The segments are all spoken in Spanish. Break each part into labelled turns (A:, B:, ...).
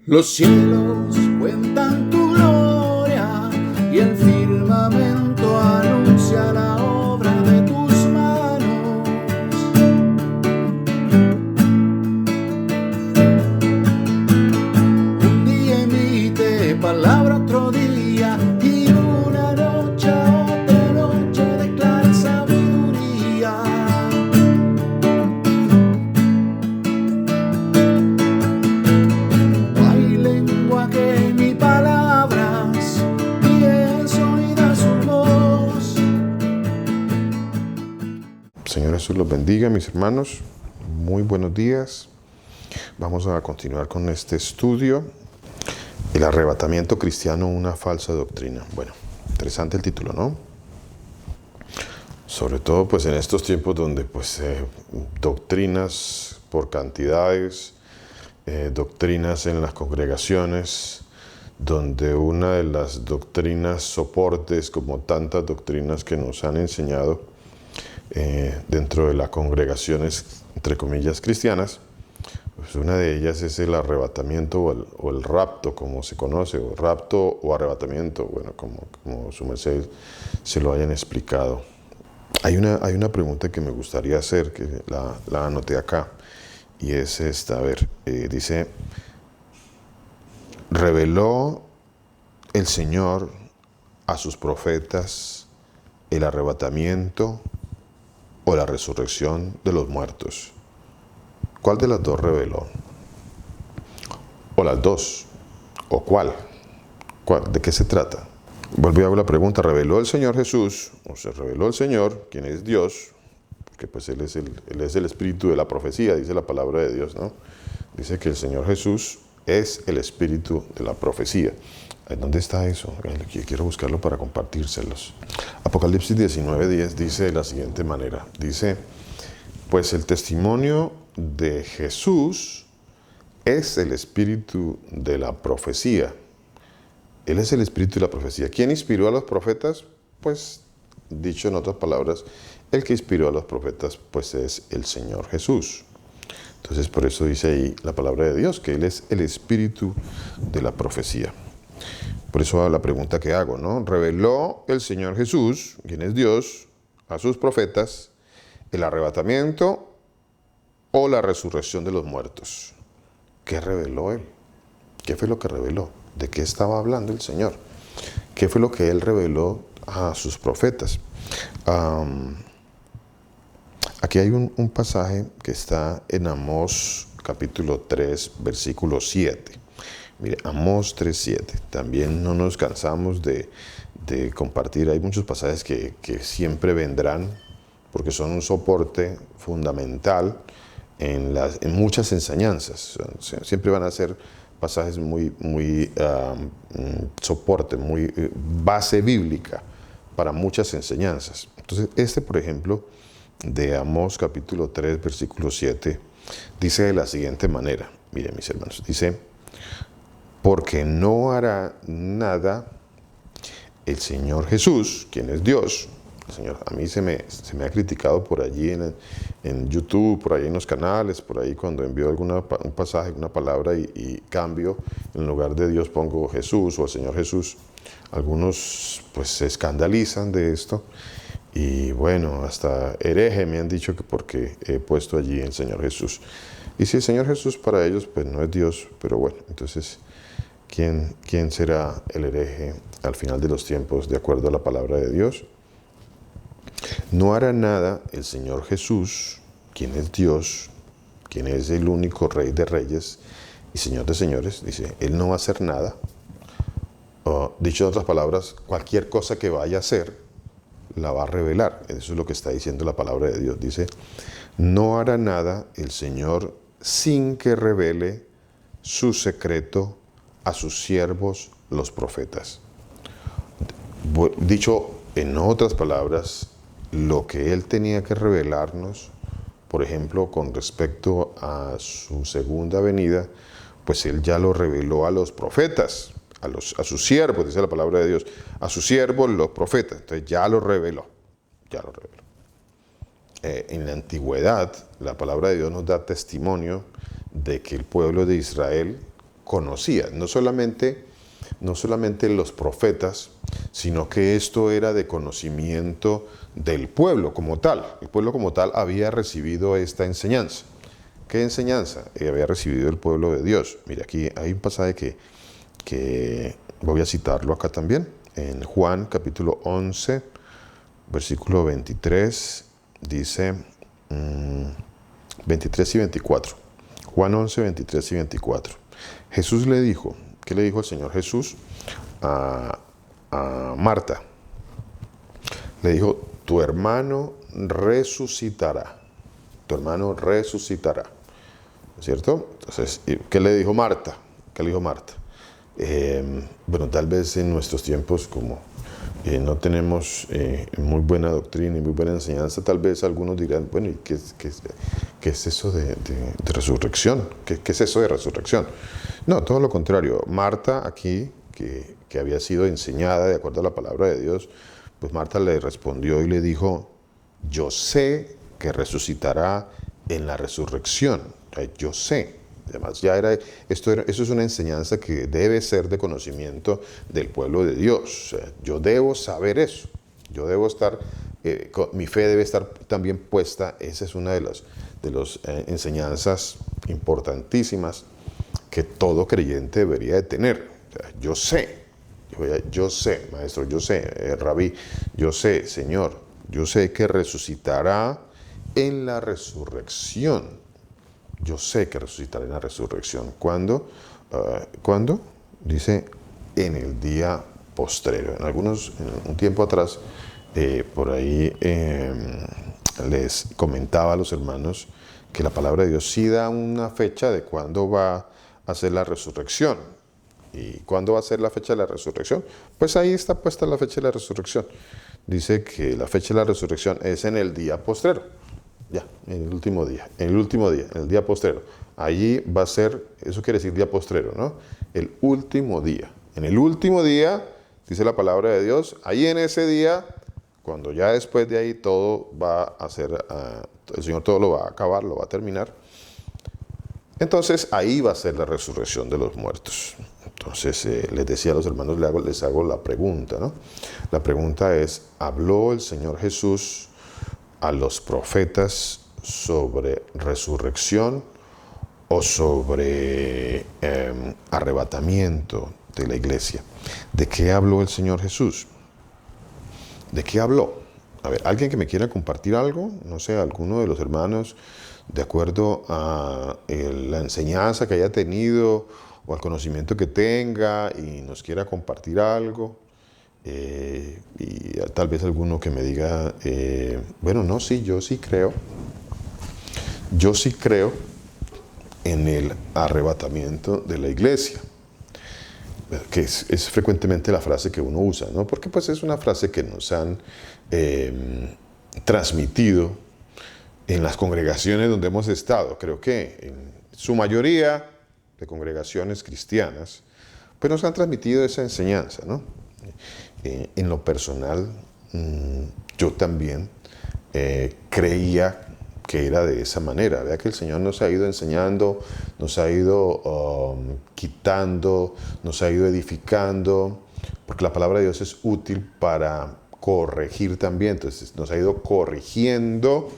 A: Los cielos cuentan tu gloria y el firmamento anuncia la obra de tus manos. Un día emite palabra, otro día, y una noche a otra noche declara sabiduría. No hay lenguaje ni palabras, ni es oída su voz.
B: Señor Jesús los bendiga, mis hermanos. Muy buenos días. Vamos a continuar con este estudio. El arrebatamiento cristiano, una falsa doctrina. Bueno, interesante el título, ¿no? Sobre todo pues en estos tiempos donde doctrinas por cantidades, doctrinas en las congregaciones, donde una de las doctrinas soportes, como tantas doctrinas que nos han enseñado dentro de las congregaciones, entre comillas, cristianas, pues una de ellas es el arrebatamiento o el rapto, como se conoce, o rapto o arrebatamiento, bueno, como su merced se lo hayan explicado. Hay una pregunta que me gustaría hacer, que la anoté acá, y es esta, a ver, dice, ¿reveló el Señor a sus profetas el arrebatamiento o la resurrección de los muertos? ¿Cuál de las dos reveló? ¿O las dos? ¿O cuál? ¿De qué se trata? Volví a la pregunta, ¿reveló el Señor Jesús, o se reveló el Señor, quien es Dios? Porque pues Él es el espíritu de la profecía, dice la palabra de Dios, ¿no? Dice que el Señor Jesús es el espíritu de la profecía. ¿Dónde está eso? Quiero buscarlo para compartírselos. Apocalipsis 19:10 dice de la siguiente manera. Dice, pues el testimonio de Jesús es el espíritu de la profecía. Él es el espíritu de la profecía. ¿Quién inspiró a los profetas? Pues, dicho en otras palabras, el que inspiró a los profetas, pues es el Señor Jesús. Entonces, por eso dice ahí la palabra de Dios, que Él es el espíritu de la profecía. Por eso la pregunta que hago, ¿no? ¿Reveló el Señor Jesús, quien es Dios, a sus profetas el arrebatamiento o la resurrección de los muertos? ¿Qué reveló Él? ¿Qué fue lo que reveló? ¿De qué estaba hablando el Señor? ¿Qué fue lo que Él reveló a sus profetas? Aquí hay un pasaje que está en Amós capítulo 3, versículo 7. Mire, Amós 3:7. También no nos cansamos de compartir. Hay muchos pasajes que siempre vendrán porque son un soporte fundamental en muchas enseñanzas. Siempre van a ser pasajes muy soporte, muy base bíblica para muchas enseñanzas. Entonces, por ejemplo, de Amós capítulo 3, versículo 7, dice de la siguiente manera. Miren, mis hermanos, dice, porque no hará nada el Señor Jesús, quien es Dios. El Señor, a mí se me ha criticado por allí en YouTube, por ahí en los canales, por ahí cuando envío un pasaje, una palabra y cambio, en lugar de Dios pongo Jesús o el Señor Jesús. Algunos pues se escandalizan de esto y bueno, hasta hereje me han dicho que porque he puesto allí el Señor Jesús. Y si el Señor Jesús para ellos pues no es Dios, pero bueno, entonces ¿quién será el hereje al final de los tiempos de acuerdo a la palabra de Dios? No hará nada el Señor Jesús, quien es Dios, quien es el único Rey de Reyes y Señor de Señores. Dice, Él no va a hacer nada. Dicho en otras palabras, cualquier cosa que vaya a hacer, la va a revelar. Eso es lo que está diciendo la palabra de Dios. Dice, no hará nada el Señor sin que revele su secreto a sus siervos, los profetas. Dicho en otras palabras, lo que Él tenía que revelarnos, por ejemplo, con respecto a su segunda venida, pues Él ya lo reveló a los profetas, a sus siervos, dice la palabra de Dios, a sus siervos, los profetas. Entonces ya lo reveló. En la antigüedad, la palabra de Dios nos da testimonio de que el pueblo de Israel conocía, no solamente los profetas, sino que esto era de conocimiento del pueblo como tal. El pueblo como tal había recibido esta enseñanza. ¿Qué enseñanza? Había recibido el pueblo de Dios. Mira, aquí hay un pasaje que voy a citarlo acá también, en Juan capítulo 11, versículo 23, dice 23 y 24. Juan 11, 23 y 24. Jesús le dijo, ¿qué le dijo el Señor Jesús a Marta? Le dijo, tu hermano resucitará. Tu hermano resucitará. ¿Cierto? Entonces, ¿qué le dijo Marta? ¿Qué le dijo Marta? Bueno, tal vez en nuestros tiempos, como no tenemos muy buena doctrina y muy buena enseñanza, tal vez algunos dirán, bueno, ¿y qué es eso de resurrección? ¿Qué es eso de resurrección? No, todo lo contrario. Marta aquí, que había sido enseñada de acuerdo a la palabra de Dios, pues Marta le respondió y le dijo, yo sé que resucitará en la resurrección. Yo sé. Además, eso es una enseñanza que debe ser de conocimiento del pueblo de Dios. O sea, yo debo saber eso. Yo debo estar, mi fe debe estar también puesta. Esa es una de las enseñanzas importantísimas que todo creyente debería de tener. O sea, yo sé, maestro, yo sé, rabí, yo sé, Señor, yo sé que resucitará en la resurrección. Yo sé que resucitará en la resurrección. ¿Cuándo? ¿Cuándo? Dice, en el día postrero. Un tiempo atrás, por ahí les comentaba a los hermanos que la palabra de Dios sí da una fecha de cuándo va a ser la resurrección. ¿Y cuándo va a ser la fecha de la resurrección? Pues ahí está puesta la fecha de la resurrección. Dice que la fecha de la resurrección es en el día postrero. Ya, en el último día, en el día postrero. Allí va a ser, eso quiere decir día postrero, ¿no? El último día. En el último día, dice la palabra de Dios, ahí en ese día, cuando ya después de ahí todo va a ser, el Señor todo lo va a acabar, lo va a terminar. Entonces ahí va a ser la resurrección de los muertos. Entonces les decía a los hermanos, les hago la pregunta, ¿no? La pregunta es, ¿habló el Señor Jesús a los profetas sobre resurrección o sobre arrebatamiento de la iglesia? ¿De qué habló el Señor Jesús? ¿De qué habló? A ver, ¿alguien que me quiera compartir algo? No sé, alguno de los hermanos, de acuerdo a la enseñanza que haya tenido o al conocimiento que tenga y nos quiera compartir algo. Y tal vez alguno que me diga, bueno, no, sí, yo sí creo en el arrebatamiento de la iglesia, que es frecuentemente la frase que uno usa, ¿no? Porque pues es una frase que nos han transmitido en las congregaciones donde hemos estado. Creo que en su mayoría de congregaciones cristianas, pues nos han transmitido esa enseñanza, ¿no? En lo personal, yo también creía que era de esa manera. Vea que el Señor nos ha ido enseñando, nos ha ido quitando, nos ha ido edificando, porque la palabra de Dios es útil para corregir también. Entonces nos ha ido corrigiendo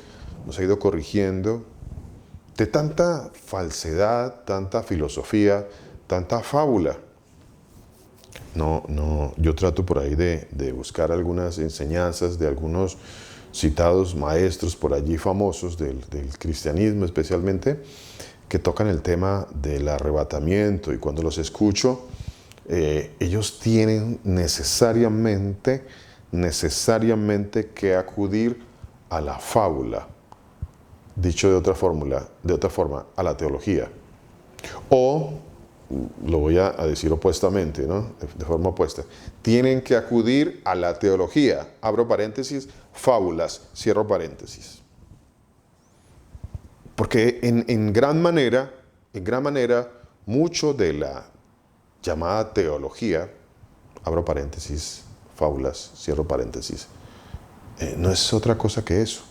B: de tanta falsedad, tanta filosofía, tanta fábula. No, yo trato por ahí de buscar algunas enseñanzas de algunos citados maestros por allí famosos del cristianismo especialmente, que tocan el tema del arrebatamiento, y cuando los escucho, ellos tienen necesariamente que acudir a la fábula, dicho de otra forma, a la teología. O, lo voy a decir opuestamente, ¿no? De forma opuesta. Tienen que acudir a la teología, abro paréntesis, fábulas, cierro paréntesis. Porque en gran manera, mucho de la llamada teología, abro paréntesis, fábulas, cierro paréntesis, no es otra cosa que eso.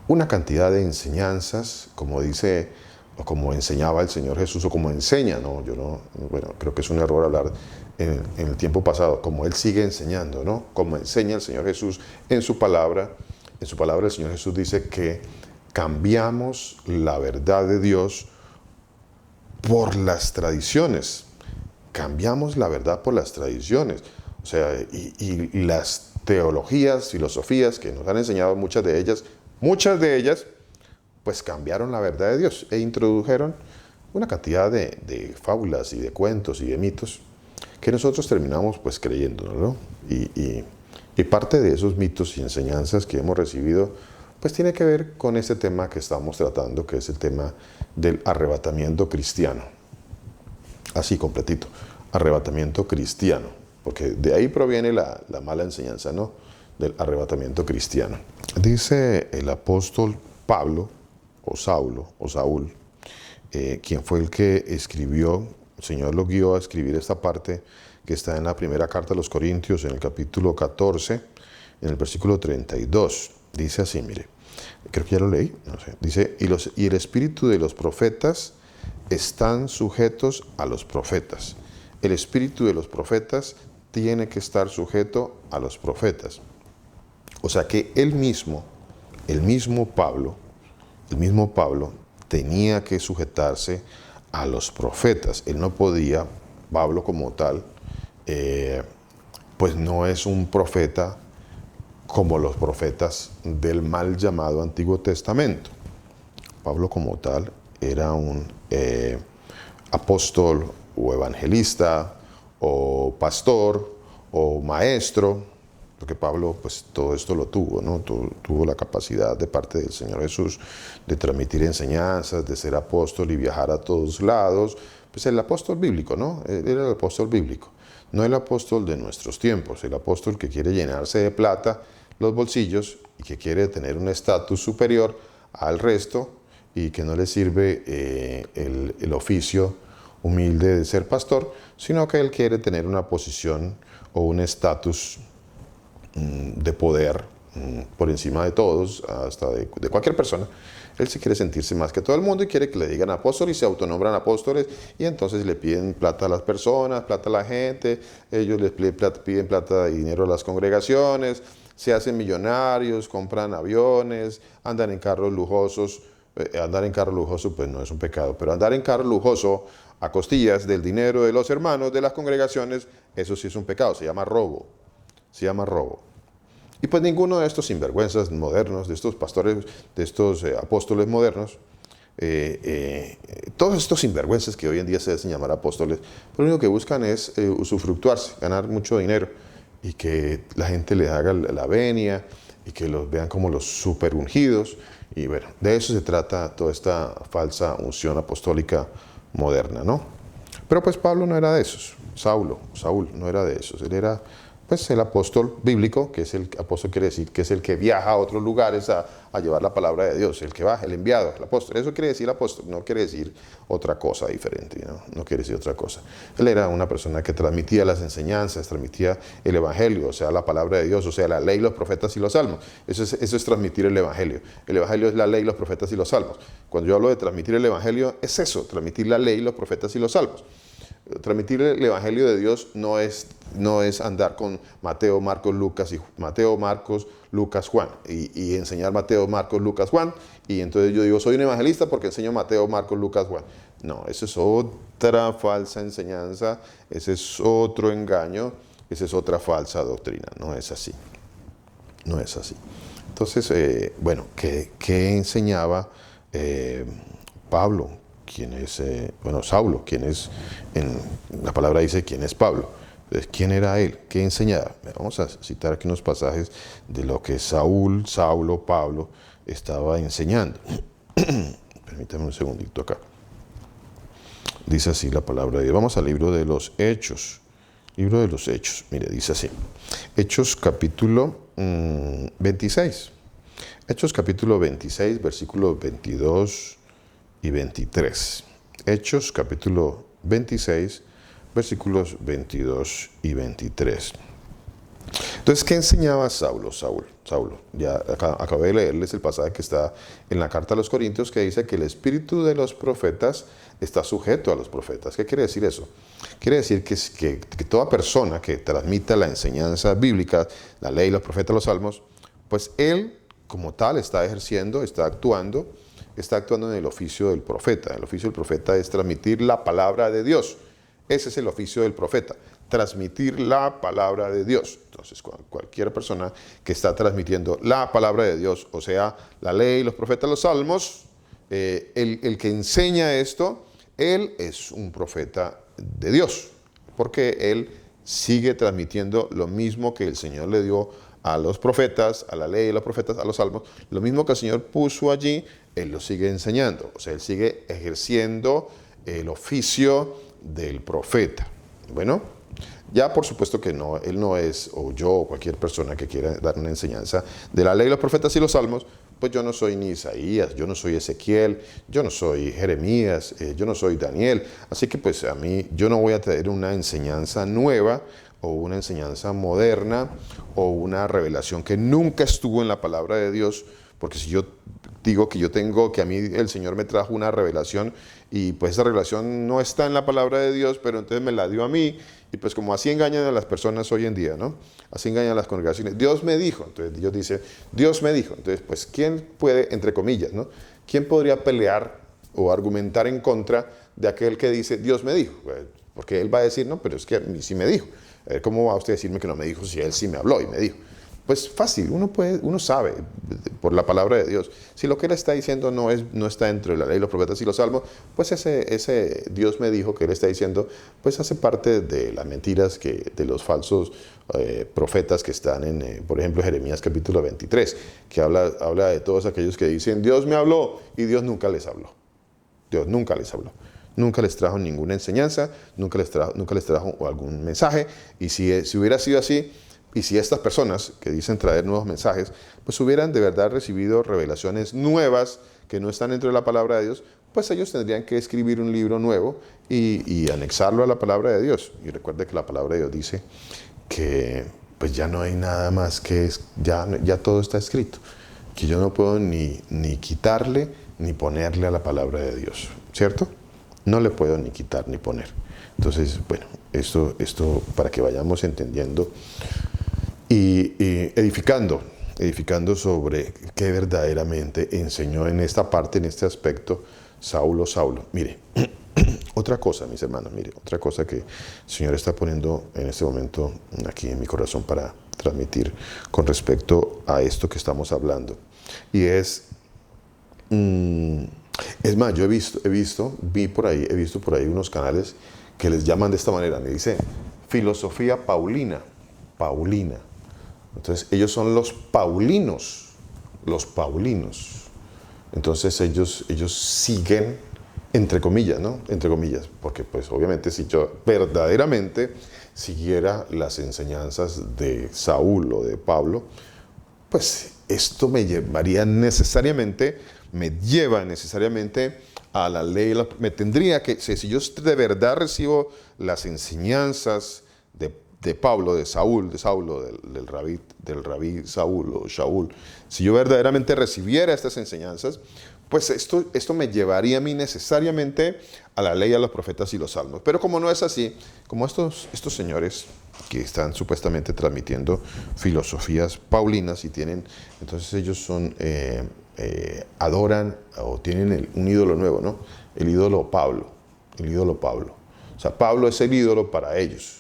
B: Una cantidad de enseñanzas, como dice o como enseñaba el Señor Jesús, o como enseña, ¿no? Yo no, bueno, creo que es un error hablar en el tiempo pasado, como Él sigue enseñando, ¿no? Como enseña el Señor Jesús en su palabra. En su palabra el Señor Jesús dice que cambiamos la verdad de Dios por las tradiciones. Cambiamos la verdad por las tradiciones. O sea, y las teologías, filosofías que nos han enseñado muchas de ellas, pues cambiaron la verdad de Dios e introdujeron una cantidad de fábulas y de cuentos y de mitos que nosotros terminamos pues creyendo, ¿no? Y parte de esos mitos y enseñanzas que hemos recibido pues tiene que ver con este tema que estamos tratando, que es el tema del arrebatamiento cristiano. Así completito, arrebatamiento cristiano, porque de ahí proviene la mala enseñanza, ¿no? Del arrebatamiento cristiano. Dice el apóstol Pablo, o Saúl, quien fue el que escribió, el Señor lo guió a escribir esta parte que está en la primera carta a los Corintios, en el capítulo 14, en el versículo 32. Dice así, mire, creo que ya lo leí, no sé. Dice, y el espíritu de los profetas están sujetos a los profetas. El espíritu de los profetas tiene que estar sujeto a los profetas. O sea que el mismo Pablo tenía que sujetarse a los profetas. Él no podía, Pablo como tal, pues no es un profeta como los profetas del mal llamado Antiguo Testamento. Pablo como tal era un apóstol o evangelista o pastor o maestro, porque Pablo pues todo esto lo tuvo, ¿no? Tuvo la capacidad de parte del Señor Jesús de transmitir enseñanzas, de ser apóstol y viajar a todos lados. Pues el apóstol bíblico, ¿no? Él era el apóstol bíblico, no el apóstol de nuestros tiempos, el apóstol que quiere llenarse de plata los bolsillos y que quiere tener un estatus superior al resto y que no le sirve el oficio humilde de ser pastor, sino que él quiere tener una posición o un estatus de poder por encima de todos, hasta de cualquier persona. Él se quiere sentirse más que todo el mundo y quiere que le digan apóstol y se autonombran apóstoles y entonces le piden plata a las personas, plata a la gente, ellos les piden plata y dinero a las congregaciones, se hacen millonarios, compran aviones, andan en carros lujosos. Andar en carro lujoso pues no es un pecado, pero andar en carro lujoso a costillas del dinero de los hermanos de las congregaciones, eso sí es un pecado, se llama robo. Y pues ninguno de estos sinvergüenzas modernos, de estos pastores, de estos apóstoles modernos, todos estos sinvergüenzas que hoy en día se hacen llamar apóstoles, lo único que buscan es usufructuarse, ganar mucho dinero y que la gente le haga la venia y que los vean como los super ungidos. Y bueno, de eso se trata toda esta falsa unción apostólica moderna, ¿no? Pero pues Pablo no era de esos, Saúl no era de esos, él era pues el apóstol bíblico, que es el apóstol quiere decir que es el que viaja a otros lugares a llevar la palabra de Dios, el que va, el enviado, el apóstol. Eso quiere decir apóstol, no quiere decir otra cosa diferente, no quiere decir otra cosa. Él era una persona que transmitía las enseñanzas, transmitía el evangelio, o sea, la palabra de Dios, o sea, la ley, los profetas y los salmos. Eso es transmitir el evangelio. El evangelio es la ley, los profetas y los salmos. Cuando yo hablo de transmitir el evangelio, es eso, transmitir la ley, los profetas y los salmos. Transmitir el evangelio de Dios no es andar con Mateo, Marcos, Lucas, Juan y enseñar Mateo, Marcos, Lucas, Juan y entonces yo digo soy un evangelista porque enseño Mateo, Marcos, Lucas, Juan. No, eso es otra falsa enseñanza, ese es otro engaño, esa es otra falsa doctrina, no es así. Entonces, bueno, ¿qué enseñaba Pablo? ¿Quién es, Saulo? ¿Quién es? La palabra dice quién es Pablo. Entonces, ¿quién era él? ¿Qué enseñaba? Vamos a citar aquí unos pasajes de lo que Pablo estaba enseñando. Permítame un segundito acá. Dice así la palabra de Dios. Vamos al libro de los Hechos. Libro de los Hechos. Mire, dice así. Hechos capítulo 26. Hechos capítulo 26, versículos 22 y 23. Hechos capítulo 26, versículos 22 y 23. Entonces, ¿qué enseñaba Saulo? Ya acabé de leerles el pasaje que está en la carta a los Corintios, que dice que el espíritu de los profetas está sujeto a los profetas. ¿Qué quiere decir eso? Quiere decir que toda persona que transmita la enseñanza bíblica, la ley, los profetas, los salmos, pues él como tal está ejerciendo, está actuando en el oficio del profeta. El oficio del profeta es transmitir la palabra de Dios. Ese es el oficio del profeta, transmitir la palabra de Dios. Entonces, cualquier persona que está transmitiendo la palabra de Dios, o sea, la ley, los profetas, los salmos, el que enseña esto, él es un profeta de Dios, porque él sigue transmitiendo lo mismo que el Señor le dio a los profetas, a la ley, a los profetas, a los salmos, lo mismo que el Señor puso allí, él lo sigue enseñando. O sea, él sigue ejerciendo el oficio del profeta. Bueno, ya por supuesto que no, él no es, o yo, o cualquier persona que quiera dar una enseñanza de la ley, los profetas y los salmos, pues yo no soy ni Isaías, yo no soy Ezequiel, yo no soy Jeremías, yo no soy Daniel. Así que pues a mí, yo no voy a traer una enseñanza nueva, o una enseñanza moderna, o una revelación que nunca estuvo en la palabra de Dios, porque si yo digo que a mí el Señor me trajo una revelación, y pues esa revelación no está en la palabra de Dios, pero entonces me la dio a mí, y pues como así engañan a las personas hoy en día, ¿no? Así engañan a las congregaciones. Dios me dijo, entonces Dios dice, Dios me dijo. Entonces, pues, ¿quién puede, entre comillas, ¿no? ¿Quién podría pelear o argumentar en contra de aquel que dice, Dios me dijo? Porque él va a decir, no, pero es que a mí sí me dijo. ¿Cómo va usted a decirme que no me dijo si él sí me habló y me dijo? Pues fácil, uno sabe por la palabra de Dios. Si lo que él está diciendo no está dentro de la ley, los profetas y los salmos, pues ese Dios me dijo que él está diciendo, pues hace parte de las mentiras de los falsos profetas que están en, por ejemplo, Jeremías capítulo 23, que habla de todos aquellos que dicen, Dios me habló, y Dios nunca les habló. Dios nunca les habló. Nunca les trajo ninguna enseñanza, nunca les trajo algún mensaje, y si hubiera sido así, y si estas personas que dicen traer nuevos mensajes, pues hubieran de verdad recibido revelaciones nuevas que no están dentro de la palabra de Dios, pues ellos tendrían que escribir un libro nuevo y anexarlo a la palabra de Dios. Y recuerde que la palabra de Dios dice que pues ya no hay nada más ya todo está escrito, que yo no puedo ni quitarle ni ponerle a la palabra de Dios, ¿cierto? No le puedo ni quitar ni poner. Entonces, bueno, esto para que vayamos entendiendo y edificando sobre qué verdaderamente enseñó en esta parte, en este aspecto, Saulo. Mire, otra cosa, mis hermanos, otra cosa que el Señor está poniendo en este momento aquí en mi corazón para transmitir con respecto a esto que estamos hablando. Y es más, yo he visto por ahí unos canales que les llaman de esta manera, me dice filosofía paulina. Entonces ellos son los paulinos. Entonces ellos siguen, entre comillas, ¿no? Entre comillas, porque pues obviamente si yo verdaderamente siguiera las enseñanzas de Saúl o de Pablo, pues esto me lleva necesariamente a la ley. Me tendría que, si yo de verdad recibo las enseñanzas de Pablo, de Saulo, del rabí Saúl o Shaul, si yo verdaderamente recibiera estas enseñanzas, pues esto me llevaría a mí necesariamente a la ley, a los profetas y los salmos. Pero como no es así, como estos señores que están supuestamente transmitiendo filosofías paulinas y entonces ellos adoran o tienen un ídolo nuevo, ¿no? El ídolo Pablo. O sea, Pablo es el ídolo para ellos.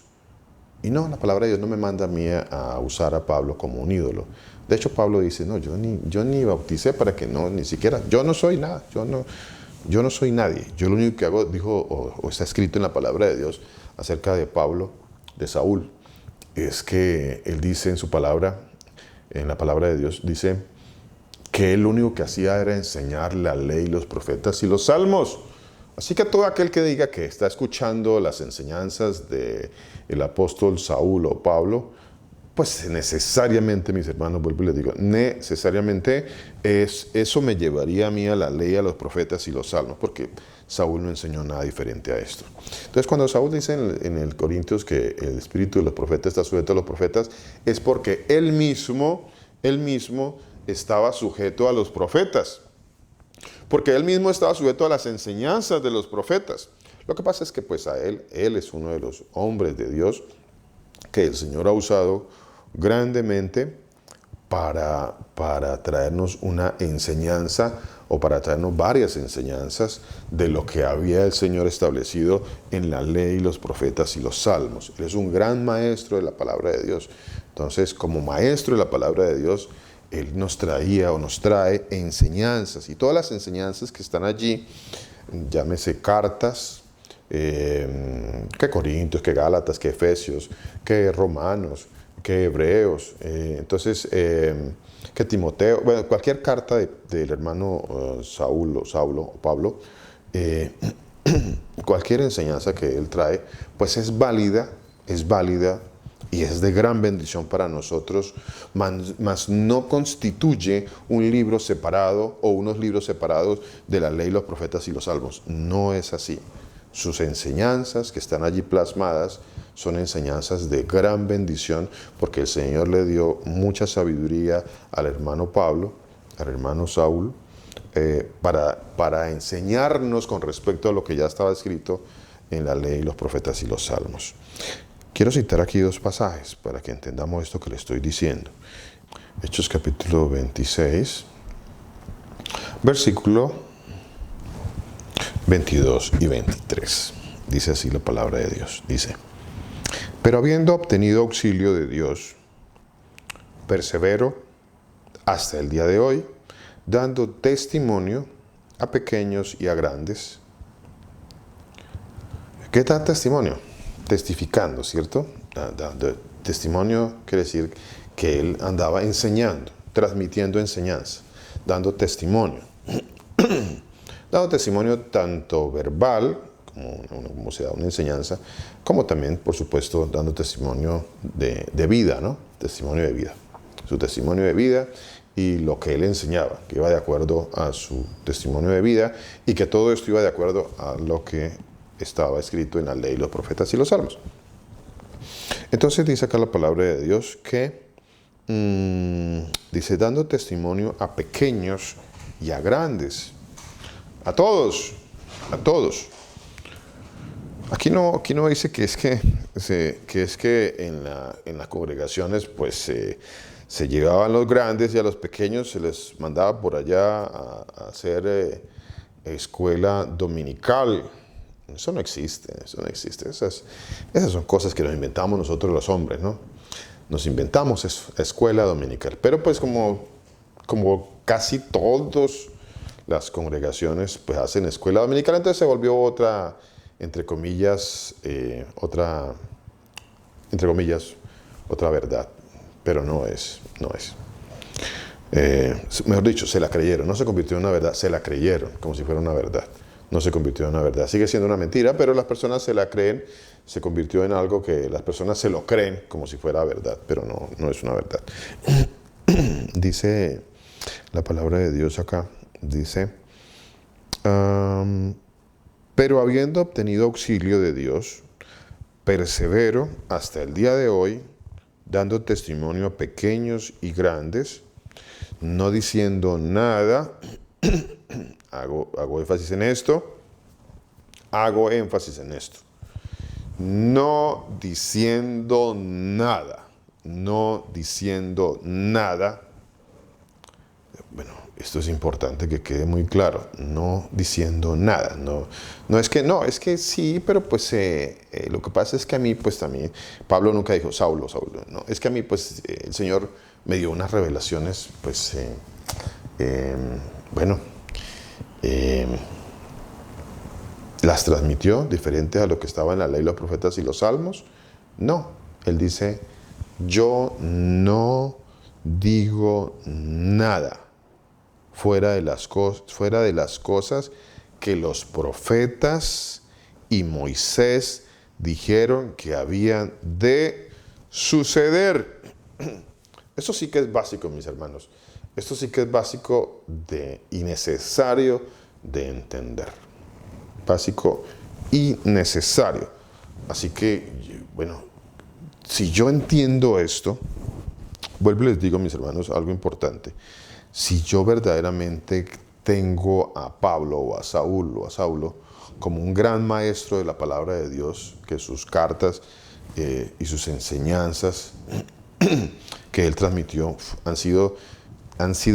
B: Y no, la palabra de Dios no me manda a mí a usar a Pablo como un ídolo. De hecho, Pablo dice, no, yo ni bauticé para que no, ni siquiera, yo no soy nada, yo no soy nadie. Yo lo único que hago, dijo, o está escrito en la palabra de Dios acerca de Pablo, de Saúl, es que él dice en su palabra, en la palabra de Dios, dice que él lo único que hacía era enseñar la ley, los profetas y los salmos. Así que todo aquel que diga que está escuchando las enseñanzas del apóstol Saúl o Pablo, Pues necesariamente, mis hermanos, vuelvo y les digo, necesariamente eso me llevaría a mí a la ley, a los profetas y los salmos, porque Saúl no enseñó nada diferente a esto. Entonces, cuando Saúl dice en el Corintios que el espíritu de los profetas está sujeto a los profetas, es porque él mismo estaba sujeto a los profetas, porque él mismo estaba sujeto a las enseñanzas de los profetas. Lo que pasa es que pues él es uno de los hombres de Dios que el Señor ha usado grandemente para traernos una enseñanza o para traernos varias enseñanzas de lo que había el Señor establecido en la ley, los profetas y los salmos. Él es un gran maestro de la palabra de Dios. Entonces, como maestro de la palabra de Dios, Él nos traía o nos trae enseñanzas, y todas las enseñanzas que están allí, llámese cartas, que Corintios, que Gálatas, que Efesios, que Romanos, que Hebreos, que Timoteo, bueno, cualquier carta del hermano Saulo o Pablo, cualquier enseñanza que él trae, pues es válida y es de gran bendición para nosotros, mas no constituye un libro separado o unos libros separados de la ley, los profetas y los salmos. No es así. Sus enseñanzas que están allí plasmadas son enseñanzas de gran bendición, porque el Señor le dio mucha sabiduría al hermano Pablo, al hermano Saúl, para enseñarnos con respecto a lo que ya estaba escrito en la ley, los profetas y los salmos. Quiero citar aquí dos pasajes para que entendamos esto que le estoy diciendo. Hechos capítulo 26, versículo 22 y 23. Dice así la palabra de Dios. Dice: pero habiendo obtenido auxilio de Dios, persevero hasta el día de hoy, dando testimonio a pequeños y a grandes. ¿Qué tal testimonio? Testificando, ¿cierto? Dando testimonio quiere decir que él andaba enseñando, transmitiendo enseñanza, dando testimonio. Dando testimonio tanto verbal, como se da una enseñanza, como también, por supuesto, dando testimonio de vida, ¿no? Testimonio de vida. Su testimonio de vida y lo que él enseñaba, que iba de acuerdo a su testimonio de vida, y que todo esto iba de acuerdo a lo que estaba escrito en la ley, los profetas y los salmos. Entonces dice acá la palabra de Dios que, dice, dando testimonio a pequeños y a grandes. A todos. Aquí no dice que es que en las congregaciones pues se llevaban los grandes y a los pequeños se les mandaba por allá a hacer escuela dominical. Eso no existe. Esas son cosas que nos inventamos nosotros los hombres, ¿no? Nos inventamos escuela dominical. Pero pues como casi todos las congregaciones pues hacen escuela dominical, entonces se volvió otra, entre comillas, otra verdad, pero no es. Mejor dicho, se la creyeron, no se convirtió en una verdad, se la creyeron como si fuera una verdad, no se convirtió en una verdad, sigue siendo una mentira, pero las personas se la creen, se convirtió en algo que las personas se lo creen como si fuera verdad, pero no es una verdad. Dice la palabra de Dios acá. Dice, pero habiendo obtenido auxilio de Dios, persevero hasta el día de hoy, dando testimonio a pequeños y grandes, no diciendo nada, hago énfasis en esto, no diciendo nada. Bueno, esto es importante que quede muy claro, no diciendo nada, es que sí, pero pues lo que pasa es que a mí pues también, Pablo nunca dijo Saulo, no, es que a mí pues el Señor me dio unas revelaciones, pues las transmitió diferentes a lo que estaba en la ley, los profetas y los salmos. No, él dice, yo no digo nada fuera de las cosas que los profetas y Moisés dijeron que habían de suceder. Esto sí que es básico, mis hermanos. Esto sí que es básico y necesario de entender. Básico y necesario. Así que, bueno, si yo entiendo esto, vuelvo y les digo, mis hermanos, algo importante. Si yo verdaderamente tengo a Pablo o a Saulo como un gran maestro de la palabra de Dios, que sus cartas y sus enseñanzas que él transmitió han sido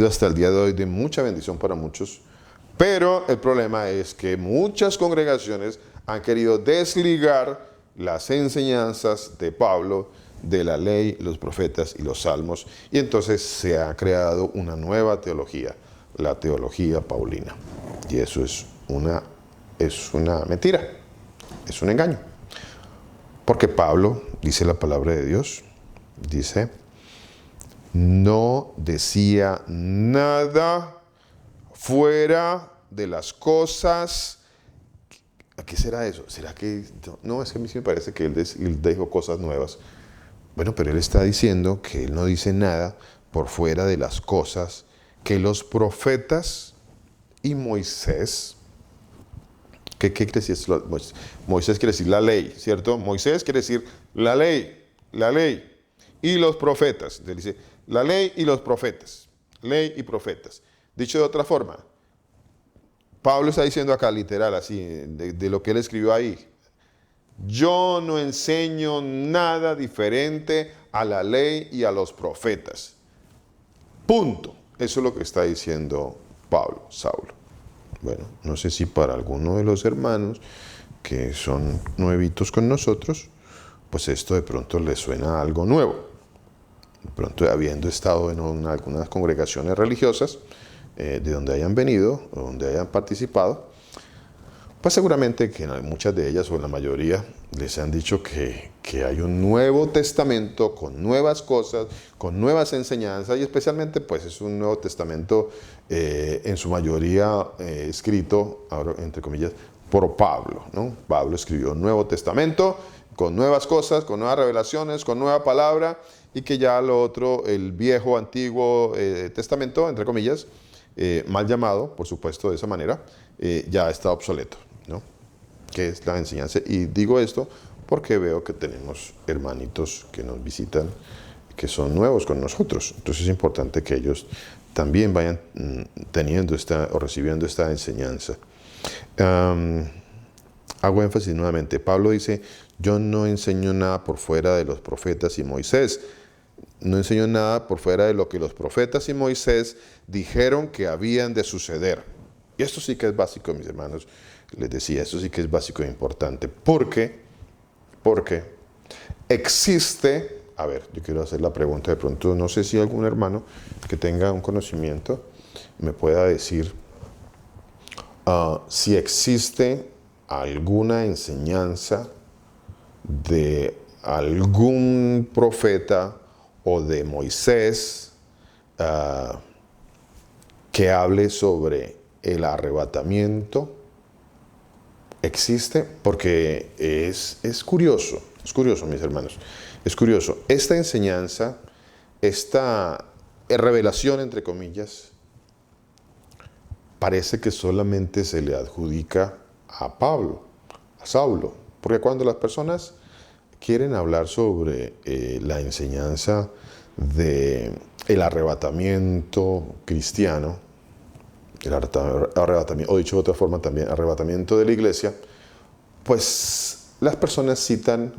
B: hasta el día de hoy de mucha bendición para muchos, pero el problema es que muchas congregaciones han querido desligar las enseñanzas de Pablo de la ley, los profetas y los salmos, y entonces se ha creado una nueva teología, la teología paulina, y eso es una mentira, es un engaño, porque Pablo, dice la palabra de Dios, dice, no decía nada fuera de las cosas. ¿Qué será eso? ¿Será que no? Es que a mí sí me parece que él dijo cosas nuevas. Bueno, pero él está diciendo que él no dice nada por fuera de las cosas que los profetas y Moisés. ¿Qué quiere decir Moisés? Quiere decir la ley, ¿cierto? Moisés quiere decir la ley. Y los profetas. Él dice, la ley y los profetas. Ley y profetas. Dicho de otra forma, Pablo está diciendo acá, literal, así, de lo que él escribió ahí. Yo no enseño nada diferente a la ley y a los profetas. Punto. Eso es lo que está diciendo Saulo. Bueno, no sé si para alguno de los hermanos que son nuevitos con nosotros, pues esto de pronto les suena algo nuevo. De pronto, habiendo estado en algunas congregaciones religiosas, de donde hayan venido, o donde hayan participado, pues seguramente que en muchas de ellas, o en la mayoría, les han dicho que hay un Nuevo Testamento con nuevas cosas, con nuevas enseñanzas, y especialmente pues es un Nuevo Testamento en su mayoría escrito, ahora, entre comillas, por Pablo, ¿no? Pablo escribió un Nuevo Testamento con nuevas cosas, con nuevas revelaciones, con nueva palabra, y que ya lo otro, el viejo, antiguo testamento, entre comillas, mal llamado, por supuesto, de esa manera, ya está obsoleto, ¿no? Que es la enseñanza. Y digo esto porque veo que tenemos hermanitos que nos visitan, que son nuevos con nosotros. Entonces es importante que ellos también vayan teniendo o recibiendo esta enseñanza. Hago énfasis nuevamente. Pablo dice, yo no enseño nada por fuera de los profetas y Moisés. No enseño nada por fuera de lo que los profetas y Moisés dijeron que habían de suceder. Y esto sí que es básico, mis hermanos. Les decía, esto sí que es básico e importante. Porque existe, a ver, yo quiero hacer la pregunta de pronto, no sé si algún hermano que tenga un conocimiento me pueda decir si existe alguna enseñanza de algún profeta o de Moisés que hable sobre el arrebatamiento. Existe, porque es curioso, mis hermanos, es curioso. Esta enseñanza, esta revelación, entre comillas, parece que solamente se le adjudica a Saulo, porque cuando las personas quieren hablar sobre la enseñanza del arrebatamiento cristiano, el arrebatamiento, o dicho de otra forma también, arrebatamiento de la iglesia, pues las personas citan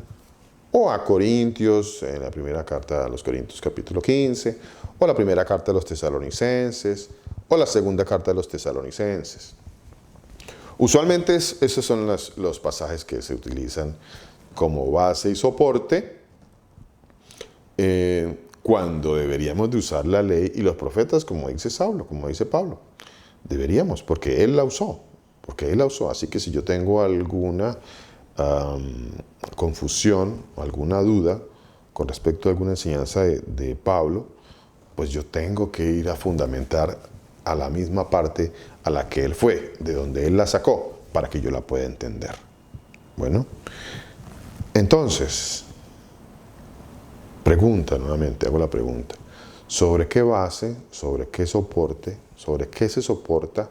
B: o a Corintios, en la primera carta a los Corintios capítulo 15, o la primera carta a los Tesalonicenses, o la segunda carta a los Tesalonicenses. Usualmente esos son los pasajes que se utilizan como base y soporte cuando deberíamos de usar la ley y los profetas, como dice Saulo, como dice Pablo. Deberíamos, porque él la usó. Así que si yo tengo alguna confusión o alguna duda con respecto a alguna enseñanza de Pablo, pues yo tengo que ir a fundamentar a la misma parte a la que él fue, de donde él la sacó, para que yo la pueda entender. Bueno, entonces, Pregunta, nuevamente hago la pregunta. ¿Sobre qué base, sobre qué soporte, sobre qué se soporta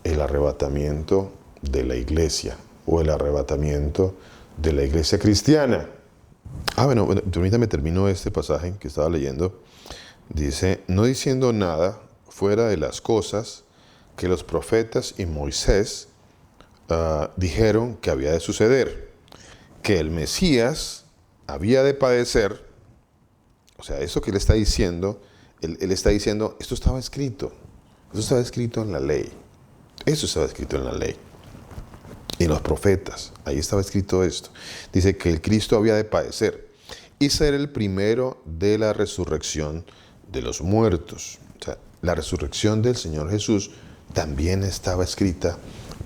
B: el arrebatamiento de la iglesia o el arrebatamiento de la iglesia cristiana? Bueno, permítame termino este pasaje que estaba leyendo. Dice, no diciendo nada fuera de las cosas que los profetas y Moisés dijeron que había de suceder, que el Mesías había de padecer. O sea, eso que él está diciendo, él está diciendo, esto estaba escrito en la ley, eso estaba escrito en la ley. Y los profetas, ahí estaba escrito esto. Dice que el Cristo había de padecer y ser el primero de la resurrección de los muertos. O sea, la resurrección del Señor Jesús también estaba escrita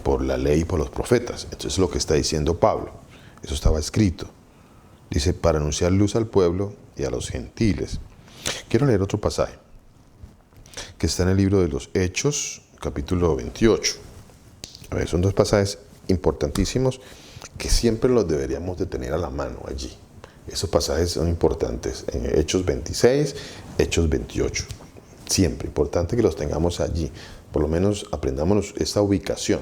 B: por la ley y por los profetas. Entonces es lo que está diciendo Pablo. Eso estaba escrito. Dice, para anunciar luz al pueblo y a los gentiles. Quiero leer otro pasaje que está en el libro de los Hechos, capítulo 28. A ver, son dos pasajes importantísimos que siempre los deberíamos de tener a la mano allí. Esos pasajes son importantes. En Hechos 26, Hechos 28. Siempre importante que los tengamos allí. Por lo menos aprendámonos esta ubicación.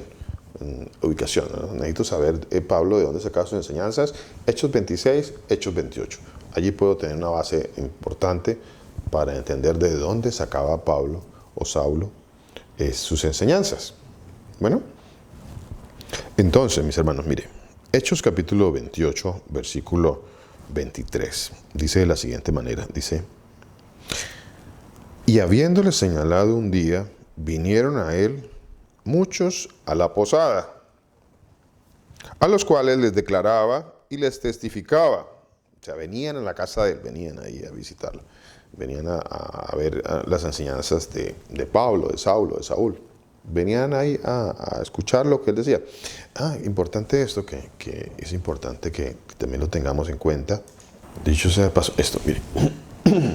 B: ¿No? Necesito saber, Pablo, de dónde sacaba sus enseñanzas. Hechos 26, Hechos 28. Allí puedo tener una base importante para entender de dónde sacaba Pablo o Saulo sus enseñanzas. Bueno, entonces, mis hermanos, mire, Hechos capítulo 28, versículo 23, dice de la siguiente manera, dice, y habiéndole señalado un día, vinieron a él muchos a la posada, a los cuales les declaraba y les testificaba. O sea, venían a la casa de él, venían ahí a visitarlo, venían a ver las enseñanzas de Pablo, de Saulo, de Saúl. Venían ahí a escuchar lo que él decía. Importante esto, que es importante que también lo tengamos en cuenta. Dicho sea de paso, esto, mire,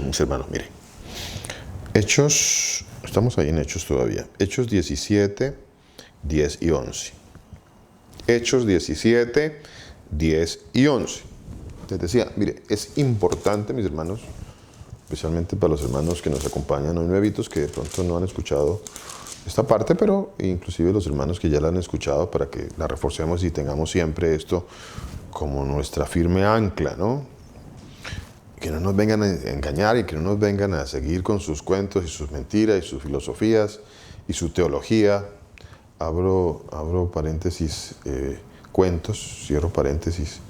B: mis hermanos, mire. Hechos, estamos ahí en Hechos todavía. Hechos 17, 10 y 11. Hechos 17, 10 y 11. Les decía, mire, es importante, mis hermanos, especialmente para los hermanos que nos acompañan hoy nuevitos, que de pronto no han escuchado esta parte, pero inclusive los hermanos que ya la han escuchado, para que la reforcemos y tengamos siempre esto como nuestra firme ancla, ¿no? Que no nos vengan a engañar y que no nos vengan a seguir con sus cuentos y sus mentiras y sus filosofías y su teología. Abro paréntesis, cuentos, cierro paréntesis.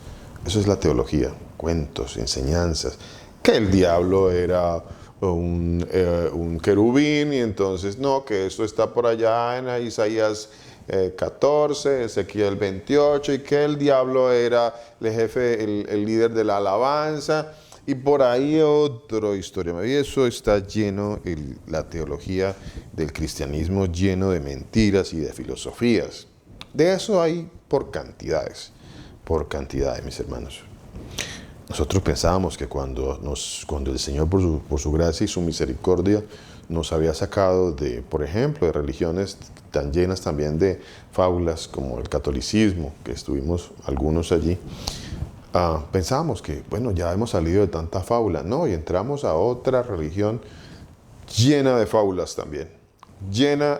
B: Eso es la teología, cuentos, enseñanzas. Que el diablo era un querubín y entonces no, que eso está por allá en Isaías 14, Ezequiel 28 y que el diablo era el jefe, el líder de la alabanza y por ahí otra historia. Y eso está lleno, la teología del cristianismo lleno de mentiras y de filosofías. De eso hay por cantidades, mis hermanos. Nosotros pensábamos que cuando el Señor por su gracia y su misericordia nos había sacado de, por ejemplo, de religiones tan llenas también de fábulas como el catolicismo, que estuvimos algunos allí, pensábamos que, bueno, ya hemos salido de tanta fábula. No, y entramos a otra religión llena de fábulas también, llena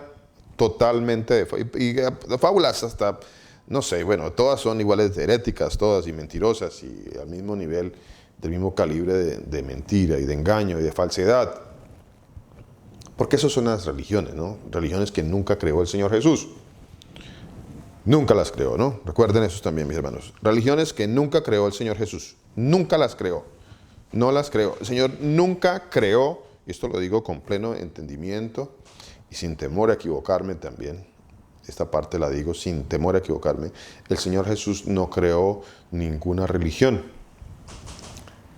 B: totalmente de fábulas hasta... No sé, bueno, todas son iguales de heréticas, todas y mentirosas y al mismo nivel, del mismo calibre de mentira y de engaño y de falsedad. Porque esas son las religiones, ¿no? Religiones que nunca creó el Señor Jesús. Nunca las creó, ¿no? Recuerden eso también, mis hermanos. Religiones que nunca creó el Señor Jesús. Nunca las creó. No las creó. El Señor nunca creó, y esto lo digo con pleno entendimiento y sin temor a equivocarme también. Esta parte la digo sin temor a equivocarme. El Señor Jesús no creó ninguna religión.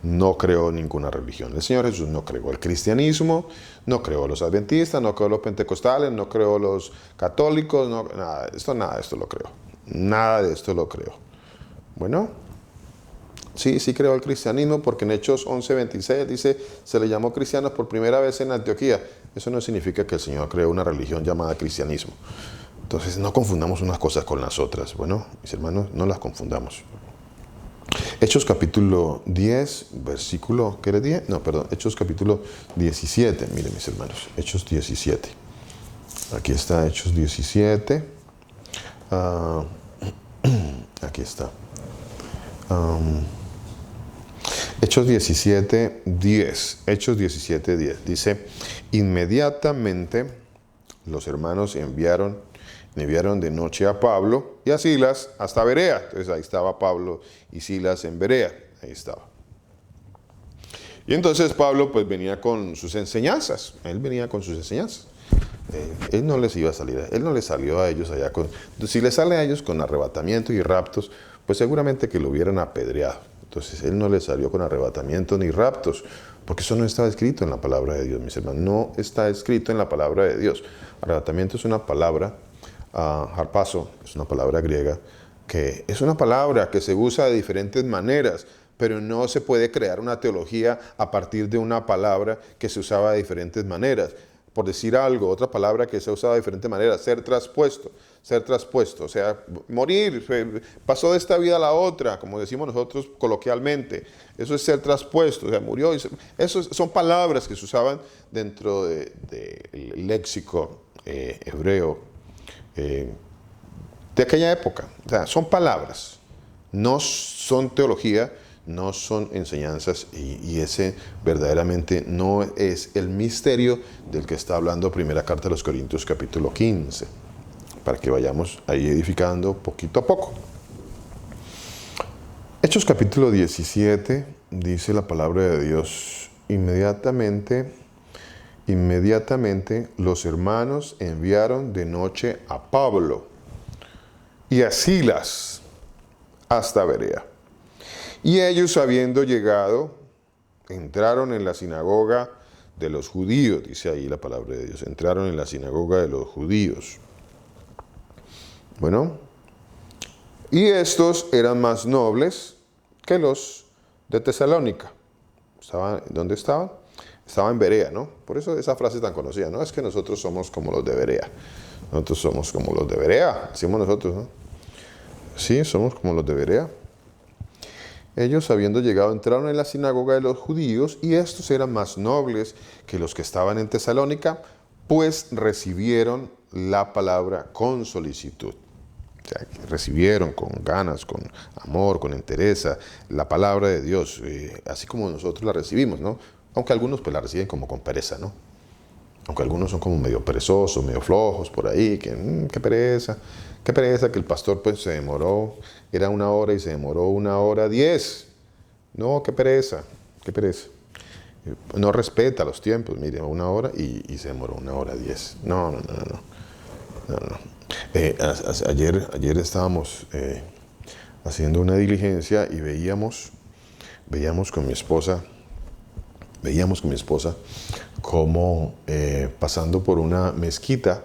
B: No creó ninguna religión. El Señor Jesús no creó el cristianismo, no creó los adventistas, no creó los pentecostales, no creó los católicos, nada de esto lo creó. Nada de esto lo creó. Bueno, sí creó el cristianismo porque en Hechos 11:26 dice, se le llamó cristianos por primera vez en Antioquía. Eso no significa que el Señor creó una religión llamada cristianismo. Entonces no confundamos unas cosas con las otras. Bueno, mis hermanos, no las confundamos. Hechos capítulo 10, versículo, ¿qué les dije? No, perdón, Hechos capítulo 17, miren mis hermanos, Hechos 17. Aquí está Hechos 17. Aquí está. Hechos 17, 10. Hechos 17, 10. Dice, inmediatamente los hermanos enviaron de noche a Pablo y a Silas hasta Berea. Entonces ahí estaba Pablo y Silas en Berea. Ahí estaba. Y entonces Pablo pues venía con sus enseñanzas. Él venía con sus enseñanzas. Él no les iba a salir, él no les salió a ellos allá con... Si les sale a ellos con arrebatamiento y raptos, pues seguramente que lo hubieran apedreado. Entonces él no les salió con arrebatamiento ni raptos, porque eso no está escrito en la palabra de Dios, mis hermanos. No está escrito en la palabra de Dios. Arrebatamiento es una palabra, harpazo, es una palabra griega, que es una palabra que se usa de diferentes maneras, pero no se puede crear una teología a partir de una palabra que se usaba de diferentes maneras. Por decir algo, otra palabra que se ha usado de diferentes maneras, ser traspuesto, o sea, morir, pasó de esta vida a la otra, como decimos nosotros coloquialmente, eso es ser traspuesto, o sea, murió, eso son palabras que se usaban dentro del léxico hebreo de aquella época, o sea, son palabras, no son teología, no son enseñanzas y ese verdaderamente no es el misterio del que está hablando primera carta de los Corintios capítulo 15, para que vayamos ahí edificando poquito a poco. Hechos capítulo 17 dice la palabra de Dios, inmediatamente los hermanos enviaron de noche a Pablo y a Silas hasta Berea. Y ellos, habiendo llegado, entraron en la sinagoga de los judíos, dice ahí la palabra de Dios, entraron en la sinagoga de los judíos. Bueno, y estos eran más nobles que los de Tesalónica. ¿Dónde estaban? Estaban en Berea, ¿no? Por eso esa frase tan conocida, ¿no? Es que nosotros somos como los de Berea. Nosotros somos como los de Berea, decimos nosotros, ¿no? Sí, somos como los de Berea. Ellos, habiendo llegado, entraron en la sinagoga de los judíos, y estos eran más nobles que los que estaban en Tesalónica, pues recibieron la palabra con solicitud. O sea, recibieron con ganas, con amor, con entereza la palabra de Dios, así como nosotros la recibimos, ¿no? Aunque algunos pues la reciben como con pereza, ¿no? Aunque algunos son como medio perezosos, medio flojos por ahí, que qué pereza que el pastor pues se demoró, era 1 hora y se demoró 1:10. No, qué pereza. No respeta los tiempos, mire, 1 hora y se demoró 1:10. No. Ayer estábamos haciendo una diligencia y veíamos con mi esposa cómo pasando por una mezquita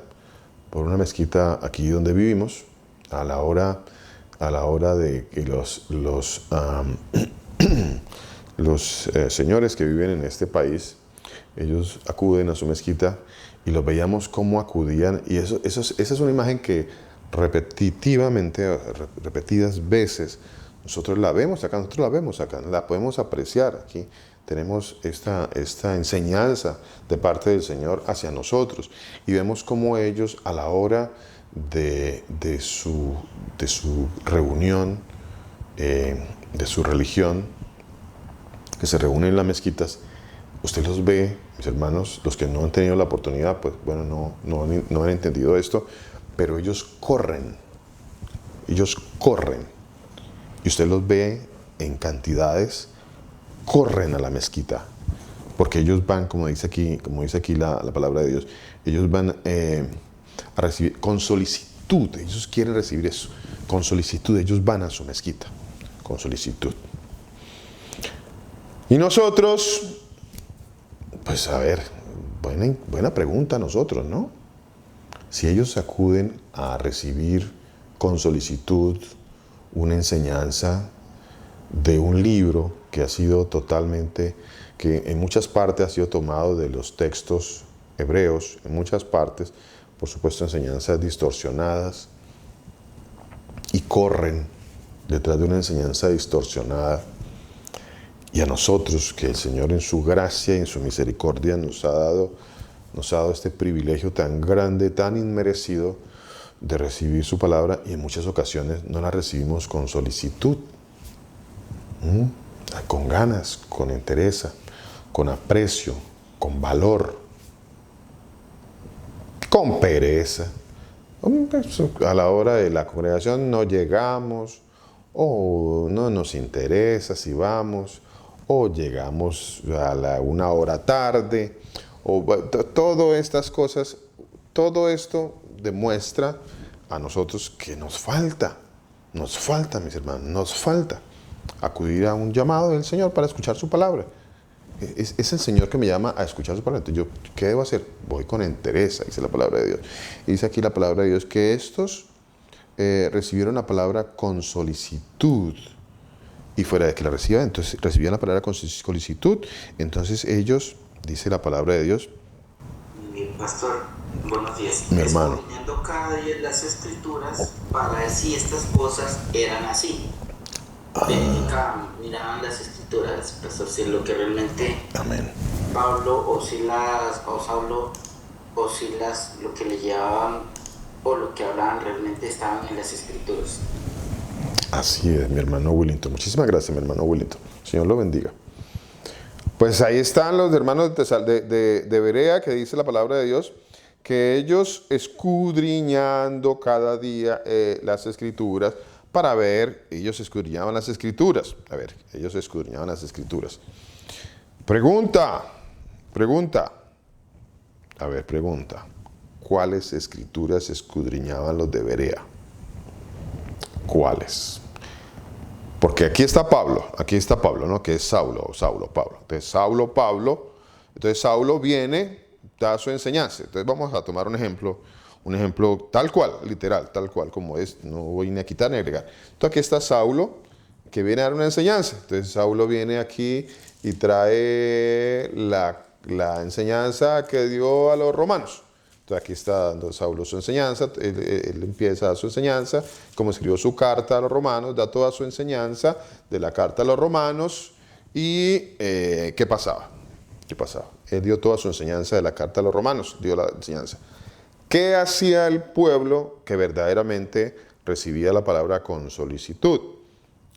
B: aquí donde vivimos, a la hora de que los señores que viven en este país, ellos acuden a su mezquita y los veíamos cómo acudían, y esa es una imagen que repetidas veces, nosotros la vemos acá, la podemos apreciar aquí. Tenemos esta enseñanza de parte del Señor hacia nosotros, y vemos cómo ellos, a la hora de su reunión, de su religión, que se reúnen en las mezquitas, usted los ve, mis hermanos, los que no han tenido la oportunidad, pues bueno, no han entendido esto, pero ellos corren, y usted los ve en cantidades, corren a la mezquita, porque ellos van, como dice aquí la palabra de Dios, ellos van a recibir con solicitud, ellos quieren recibir eso, con solicitud, ellos van a su mezquita, con solicitud. Y nosotros, pues a ver, buena pregunta nosotros, ¿no? Si ellos acuden a recibir con solicitud una enseñanza de un libro que ha sido que en muchas partes ha sido tomado de los textos hebreos, en muchas partes, por supuesto, enseñanzas distorsionadas, y corren detrás de una enseñanza distorsionada. Y a nosotros, que el Señor en su gracia y en su misericordia nos ha dado este privilegio tan grande, tan inmerecido de recibir su palabra, y en muchas ocasiones no la recibimos con solicitud, con ganas, con entereza, con aprecio, con valor, con pereza. A la hora de la congregación no llegamos, o no nos interesa si vamos, o llegamos a una hora tarde, o todas estas cosas. Todo esto demuestra a nosotros que nos falta, mis hermanos, nos falta acudir a un llamado del Señor para escuchar su palabra. Es el Señor que me llama a escuchar su palabra. Entonces, ¿qué debo hacer? Voy con entereza, dice la palabra de Dios. Y dice aquí la palabra de Dios que estos recibieron la palabra con solicitud. Y fuera de que la reciban, entonces recibían la palabra con solicitud. Entonces ellos, dice la palabra de Dios.
C: Mi pastor, buenos días.
B: Mi hermano.
C: Escudriñando cada día las escrituras para ver si estas cosas eran así. Miraban las escrituras, pastor, si lo que realmente
B: Amén.
C: Pablo o Saulo lo que le llevaban o lo que hablaban realmente estaban en las escrituras.
B: Así es, mi hermano Willington. Muchísimas gracias, mi hermano Willington. Señor lo bendiga. Pues ahí están los hermanos de Berea, que dice la palabra de Dios, que ellos escudriñando cada día las escrituras para ver, ellos escudriñaban las escrituras. A ver, ellos escudriñaban las escrituras. Pregunta. A ver, pregunta. ¿Cuáles escrituras escudriñaban los de Berea? ¿Cuáles? Porque aquí está Pablo, ¿no? Que es Saulo, Pablo. Entonces, Saulo viene, da su enseñanza. Entonces, vamos a tomar un ejemplo tal cual, literal, tal cual como es. No voy ni a quitar ni a agregar. Entonces, aquí está Saulo, que viene a dar una enseñanza. Entonces, Saulo viene aquí y trae la enseñanza que dio a los romanos. Entonces aquí está dando Saulo su enseñanza, él empieza a dar su enseñanza, como escribió su carta a los romanos, da toda su enseñanza de la carta a los romanos. ¿Y qué pasaba? Él dio toda su enseñanza de la carta a los romanos, dio la enseñanza. ¿Qué hacía el pueblo que verdaderamente recibía la palabra con solicitud?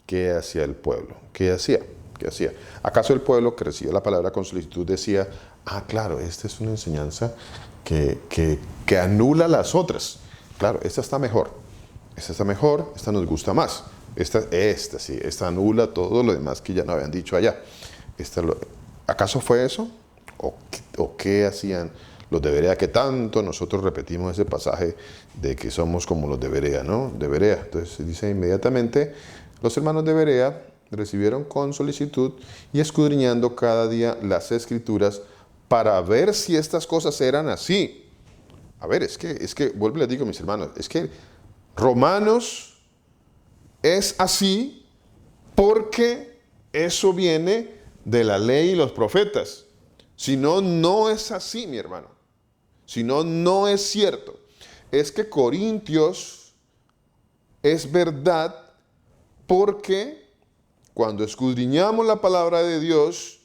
B: ¿Qué hacía el pueblo? ¿Qué hacía? ¿Acaso el pueblo que recibía la palabra con solicitud decía, claro, esta es una enseñanza que anula las otras? Claro, esta está mejor, esta nos gusta más. Esta anula todo lo demás que ya no habían dicho allá. ¿Acaso fue eso? ¿O qué hacían los de Berea? Que tanto nosotros repetimos ese pasaje de que somos como los de Berea, ¿no? De Berea. Entonces dice inmediatamente, los hermanos de Berea recibieron con solicitud y escudriñando cada día las escrituras para ver si estas cosas eran así. A ver, es que vuelvo y les digo, mis hermanos, es que Romanos es así porque eso viene de la ley y los profetas. Si no, no es así, mi hermano. Si no, no es cierto. Es que Corintios es verdad porque cuando escudriñamos la palabra de Dios,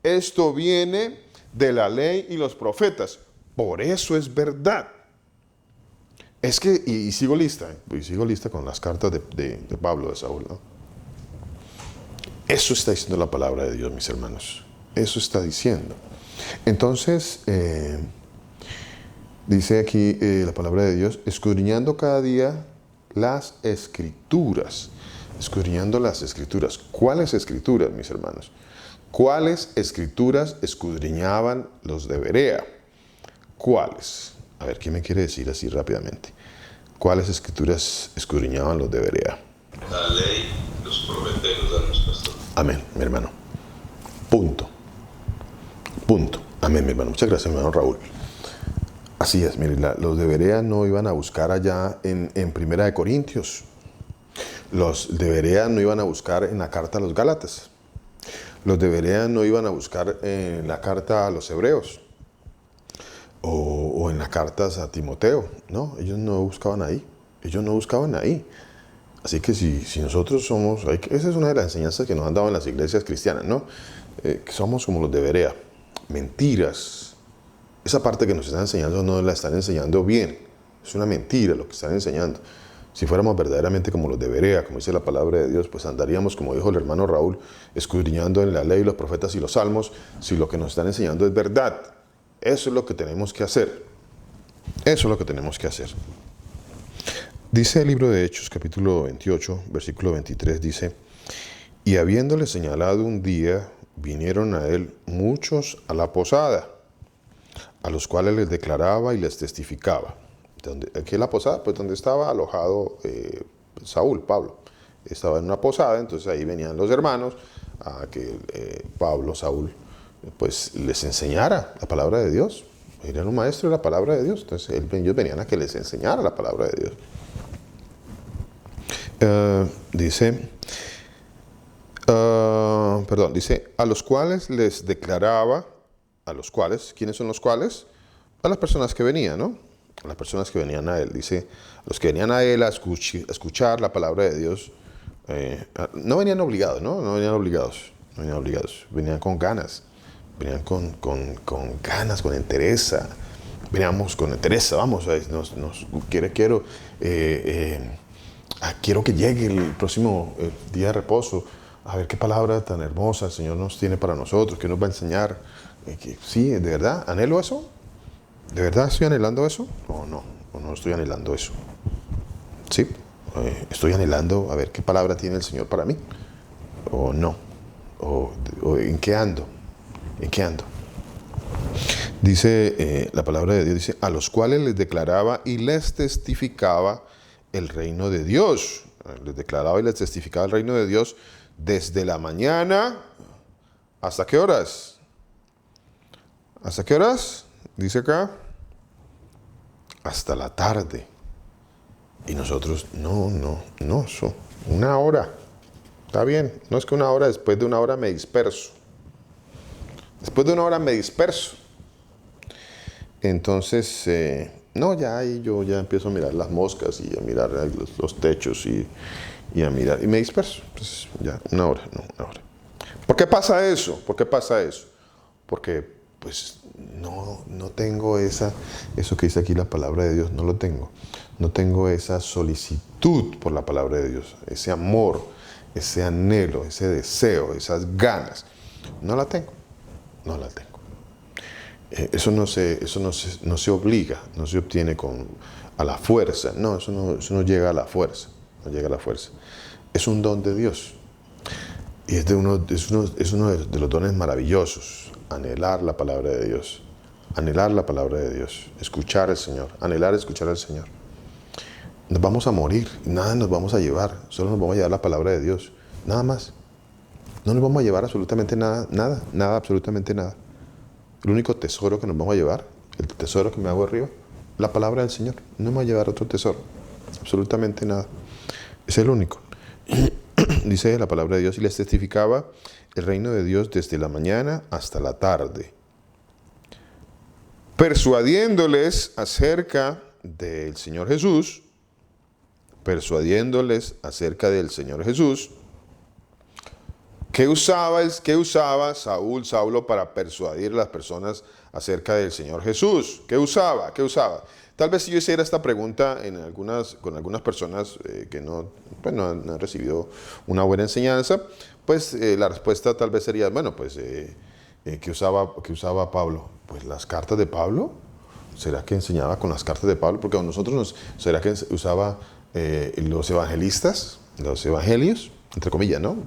B: esto viene de la ley y los profetas. Por eso es verdad. Es que, y sigo lista con las cartas de Pablo, de Saúl, ¿no? Eso está diciendo la palabra de Dios, mis hermanos. Eso está diciendo. Entonces, dice aquí la palabra de Dios, escudriñando cada día las escrituras. Escudriñando las escrituras. ¿Cuáles escrituras, mis hermanos? ¿Cuáles escrituras escudriñaban los de Berea? ¿Cuáles? A ver, ¿qué me quiere decir así rápidamente? ¿Cuáles escrituras escudriñaban los de Berea?
D: La ley, los profetas y los salmos, pastor.
B: Amén, mi hermano. Punto. Amén, mi hermano. Muchas gracias, mi hermano Raúl. Así es, miren, los de Berea no iban a buscar allá en Primera de Corintios. Los de Berea no iban a buscar en la carta a los Gálatas. Los de Berea no iban a buscar en la carta a los Hebreos o en las cartas a Timoteo. No, ellos no buscaban ahí. Así que si nosotros somos, esa es una de las enseñanzas que nos han dado en las iglesias cristianas, ¿no? Que somos como los de Berea. Mentiras. Esa parte que nos están enseñando no la están enseñando bien. Es una mentira lo que están enseñando. Si fuéramos verdaderamente como los de Berea, como dice la palabra de Dios, pues andaríamos, como dijo el hermano Raúl, escudriñando en la ley, los profetas y los salmos, si lo que nos están enseñando es verdad. Eso es lo que tenemos que hacer. Eso es lo que tenemos que hacer. Dice el libro de Hechos, capítulo 28, versículo 23, dice: y habiéndole señalado un día, vinieron a él muchos a la posada, a los cuales les declaraba y les testificaba. Aquí en la posada, pues donde estaba alojado Saúl, Pablo. Estaba en una posada, entonces ahí venían los hermanos a que Saúl, pues les enseñara la palabra de Dios. Era un maestro de la palabra de Dios, entonces ellos venían a que les enseñara la palabra de Dios. Dice, a los cuales les declaraba, ¿quiénes son los cuales? A las personas que venían, ¿no? A las personas que venían a él, dice, los que venían a él a escuchar la palabra de Dios, no venían obligados, ¿no? No venían obligados, venían con ganas, venían con ganas, con entereza, veníamos con entereza, vamos, quiero que llegue el próximo día de reposo, a ver qué palabra tan hermosa el Señor nos tiene para nosotros, que nos va a enseñar. Sí, de verdad, anhelo eso. ¿De verdad estoy anhelando eso? O no estoy anhelando eso. Sí, estoy anhelando a ver qué palabra tiene el Señor para mí. O no. O ¿en qué ando? ¿En qué ando? Dice la palabra de Dios, dice, a los cuales les declaraba y les testificaba el reino de Dios. Les declaraba y les testificaba el reino de Dios desde la mañana. ¿Hasta qué horas? ¿Hasta qué horas? Dice acá, hasta la tarde. Y nosotros, eso, una hora. Está bien, no es que una hora, después de una hora me disperso. Entonces, ya ahí yo ya empiezo a mirar las moscas y a mirar los techos y a mirar, y me disperso. Entonces, ya, una hora. ¿Por qué pasa eso? Porque pues no tengo eso que dice aquí la palabra de Dios, no lo tengo. No tengo esa solicitud por la palabra de Dios, ese amor, ese anhelo, ese deseo, esas ganas. No la tengo. Eso no se obliga, no se obtiene a la fuerza. No, eso no llega a la fuerza. Es un don de Dios. Y es uno de los dones maravillosos. Anhelar la palabra de Dios. Escuchar al Señor. Anhelar escuchar al Señor. Nos vamos a morir. Nada nos vamos a llevar. Solo nos vamos a llevar la palabra de Dios. Nada más. No nos vamos a llevar absolutamente nada. Nada, absolutamente nada. El único tesoro que nos vamos a llevar, el tesoro que me hago arriba, la palabra del Señor. No me voy a llevar otro tesoro. Absolutamente nada. Es el único. Dice la palabra de Dios, y les testificaba el reino de Dios desde la mañana hasta la tarde, persuadiéndoles acerca del Señor Jesús, ¿Qué usaba Saulo para persuadir a las personas acerca del Señor Jesús? ¿Qué usaba? Tal vez si yo hiciera esta pregunta con algunas personas que no han recibido una buena enseñanza, pues la respuesta tal vez sería, ¿qué usaba Pablo? Pues las cartas de Pablo. ¿Será que enseñaba con las cartas de Pablo? Porque a nosotros ¿será que usaba los evangelistas, los evangelios? Entre comillas, ¿no?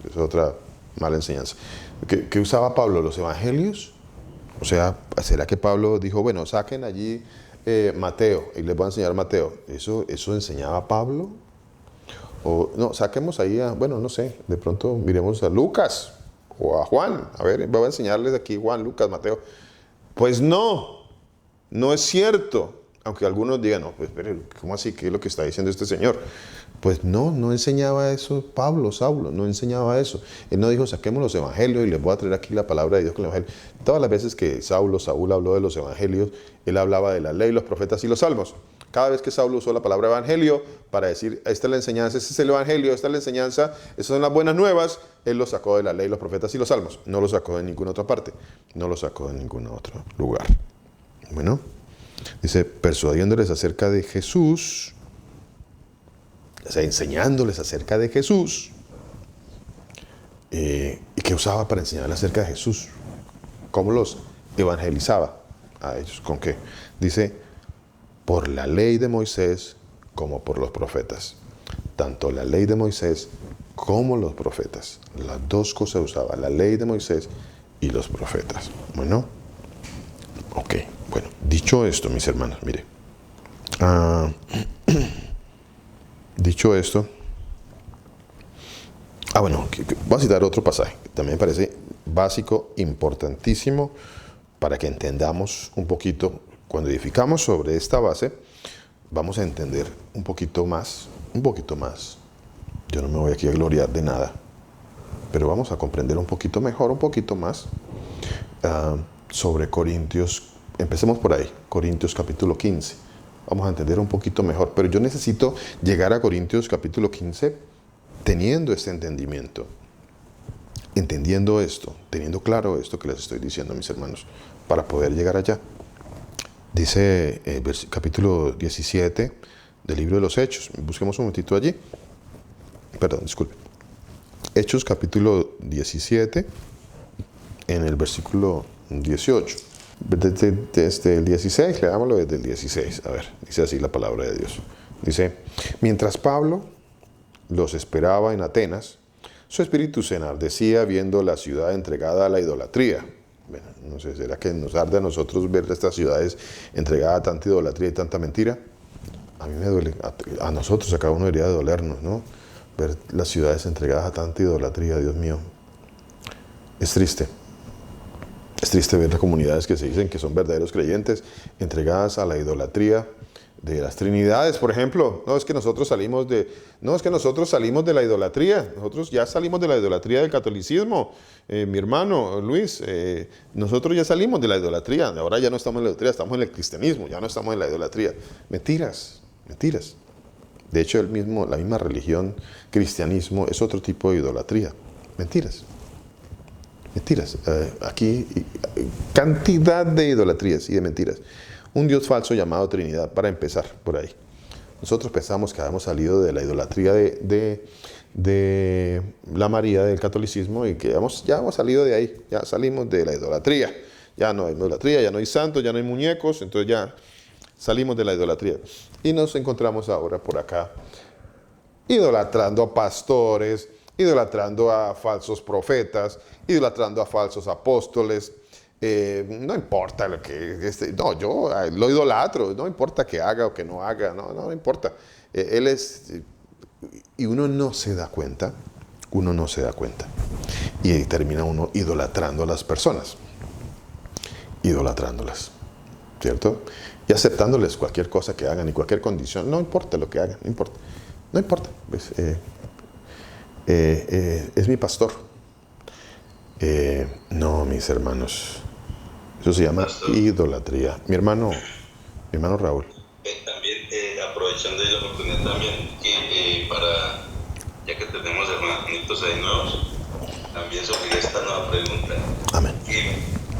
B: Es otra mala enseñanza. ¿Qué usaba Pablo? ¿Los evangelios? O sea, ¿será que Pablo dijo, bueno, saquen allí Mateo y les voy a enseñar Mateo? ¿Eso enseñaba Pablo? O no, saquemos ahí no sé, de pronto miremos a Lucas o a Juan. A ver, voy a enseñarles aquí Juan, Lucas, Mateo. Pues no es cierto. Aunque algunos digan, no, pues, pero ¿cómo así? ¿Qué es lo que está diciendo este señor? Pues no enseñaba eso Saulo, no enseñaba eso. Él no dijo, saquemos los evangelios y les voy a traer aquí la palabra de Dios con el evangelio. Todas las veces que Saúl habló de los evangelios, él hablaba de la ley, los profetas y los salmos. Cada vez que Saulo usó la palabra evangelio para decir, esta es la enseñanza, este es el evangelio, esta es la enseñanza, estas son las buenas nuevas, él lo sacó de la ley, los profetas y los salmos. No lo sacó de ninguna otra parte, no lo sacó de ningún otro lugar. Bueno, dice, persuadiéndoles acerca de Jesús, o sea, enseñándoles acerca de Jesús. ¿Y qué usaba para enseñarles acerca de Jesús? ¿Cómo los evangelizaba a ellos? ¿Con qué? Dice, por la ley de Moisés como por los profetas. Tanto la ley de Moisés como los profetas. Las dos cosas usaba, la ley de Moisés y los profetas. Bueno, ok. Bueno, dicho esto, mis hermanos, mire. Dicho esto, bueno, voy a citar otro pasaje que también me parece básico, importantísimo, para que entendamos un poquito. Cuando edificamos sobre esta base, vamos a entender un poquito más. Yo no me voy aquí a gloriar de nada, pero vamos a comprender un poquito mejor, un poquito más sobre Corintios. Empecemos por ahí, Corintios capítulo 15. Vamos a entender un poquito mejor, pero yo necesito llegar a Corintios capítulo 15 teniendo este entendimiento, entendiendo esto, teniendo claro esto que les estoy diciendo, mis hermanos, para poder llegar allá. Dice capítulo 17 del libro de los Hechos. Busquemos un momentito allí. Perdón, disculpe. Hechos capítulo 17 en el versículo 18. Desde el 16, leámoslo desde el 16. A ver, dice así la palabra de Dios. Dice, mientras Pablo los esperaba en Atenas, su espíritu se enardecía viendo la ciudad entregada a la idolatría. Bueno, no sé, ¿será que nos arde a nosotros ver estas ciudades entregadas a tanta idolatría y tanta mentira? A mí me duele, a nosotros, a cada uno debería de dolernos, ¿no? Ver las ciudades entregadas a tanta idolatría, Dios mío. Es triste ver las comunidades que se dicen que son verdaderos creyentes, entregadas a la idolatría de las Trinidades, por ejemplo. No es que nosotros salimos de la idolatría. Nosotros ya salimos de la idolatría del catolicismo. Mi hermano Luis, nosotros ya salimos de la idolatría. Ahora ya no estamos en la idolatría, estamos en el cristianismo, ya no estamos en la idolatría. Mentiras. De hecho, la misma religión, cristianismo, es otro tipo de idolatría. Mentiras. Aquí, cantidad de idolatrías y de mentiras. Un Dios falso llamado Trinidad, para empezar por ahí. Nosotros pensamos que habíamos salido de la idolatría de la María, del catolicismo, y que ya hemos salido de ahí, ya salimos de la idolatría. Ya no hay idolatría, ya no hay santos, ya no hay muñecos, entonces ya salimos de la idolatría. Y nos encontramos ahora por acá, idolatrando a pastores, idolatrando a falsos profetas, idolatrando a falsos apóstoles. No importa lo que... yo lo idolatro, no importa que haga o que no haga, no importa. Él es... Y uno no se da cuenta. Y termina uno idolatrando a las personas. Idolatrándolas, ¿cierto? Y aceptándoles cualquier cosa que hagan y cualquier condición. No importa lo que hagan, no importa. Pues, es mi pastor. No, mis hermanos. Eso se llama idolatría. Mi hermano Raúl.
D: También, aprovechando la oportunidad también, ya que tenemos hermanitos ahí nuevos, también sobre esta nueva pregunta.
B: Amén.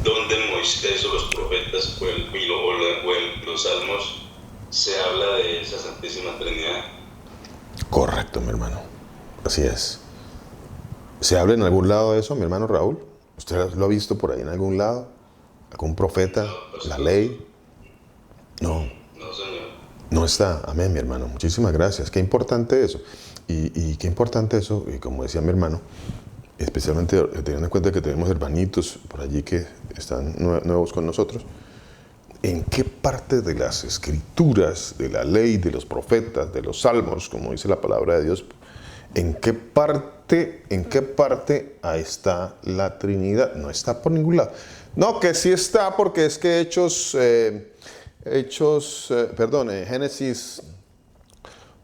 D: ¿Dónde en Moisés o los profetas o los salmos se habla de esa Santísima Trinidad?
B: Correcto, mi hermano. Así es. ¿Se habla en algún lado de eso, mi hermano Raúl? ¿Usted lo ha visto por ahí en algún lado? ¿Algún profeta? ¿La ley? No.
D: No, señor.
B: No está. Amén, mi hermano. Muchísimas gracias. Qué importante eso. Y qué importante eso, y como decía mi hermano, especialmente teniendo en cuenta que tenemos hermanitos por allí que están nuevos con nosotros, ¿en qué parte de las escrituras, de la ley, de los profetas, de los salmos, como dice la palabra de Dios, en qué parte ahí está la Trinidad? No está por ningún lado. No, que sí está, porque es que Génesis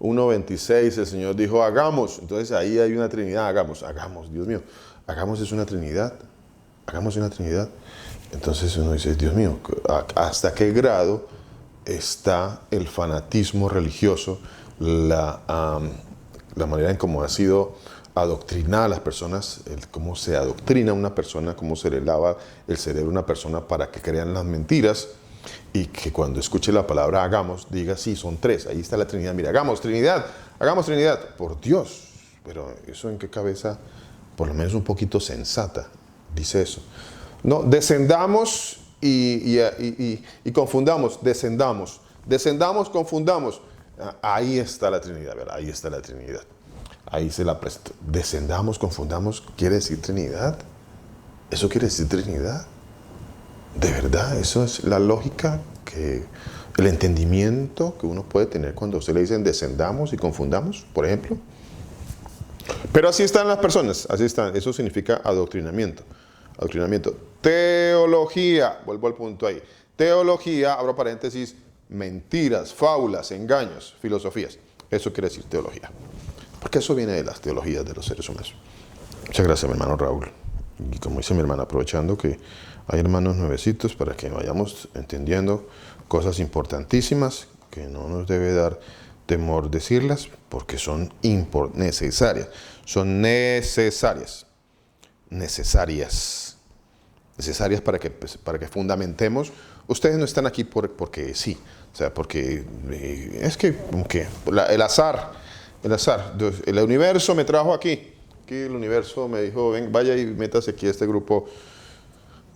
B: 1:26 el Señor dijo, hagamos. Entonces ahí hay una Trinidad, hagamos, Dios mío, hagamos es una Trinidad, hagamos una Trinidad. Entonces uno dice, Dios mío, ¿hasta qué grado está el fanatismo religioso, la manera en cómo ha sido adoctrinada a las personas, cómo se adoctrina a una persona, cómo se le lava el cerebro a una persona para que crean las mentiras y que cuando escuche la palabra hagamos, diga, sí, son tres, ahí está la Trinidad, mira, hagamos Trinidad, por Dios, pero eso en qué cabeza, por lo menos un poquito sensata, dice eso. No, descendamos y confundamos, descendamos, confundamos. Ahí está la Trinidad, ¿verdad? Ahí está la Trinidad. Ahí se la presento. Descendamos, confundamos, ¿quiere decir Trinidad? ¿Eso quiere decir Trinidad? ¿De verdad? ¿Eso es la lógica, el entendimiento que uno puede tener cuando a usted le dicen descendamos y confundamos, por ejemplo? Pero así están las personas, así están. Eso significa adoctrinamiento. Teología, vuelvo al punto ahí. Teología, abro paréntesis, mentiras, fábulas, engaños, filosofías. Eso quiere decir teología. Porque eso viene de las teologías de los seres humanos. Muchas gracias, mi hermano Raúl. Y como dice mi hermana, aprovechando que hay hermanos nuevecitos para que vayamos entendiendo cosas importantísimas que no nos debe dar temor decirlas porque son necesarias. Son necesarias para que fundamentemos. Ustedes no están aquí porque sí, o sea, porque es que el azar, el universo me trajo aquí el universo me dijo, ven, vaya y métase aquí a este grupo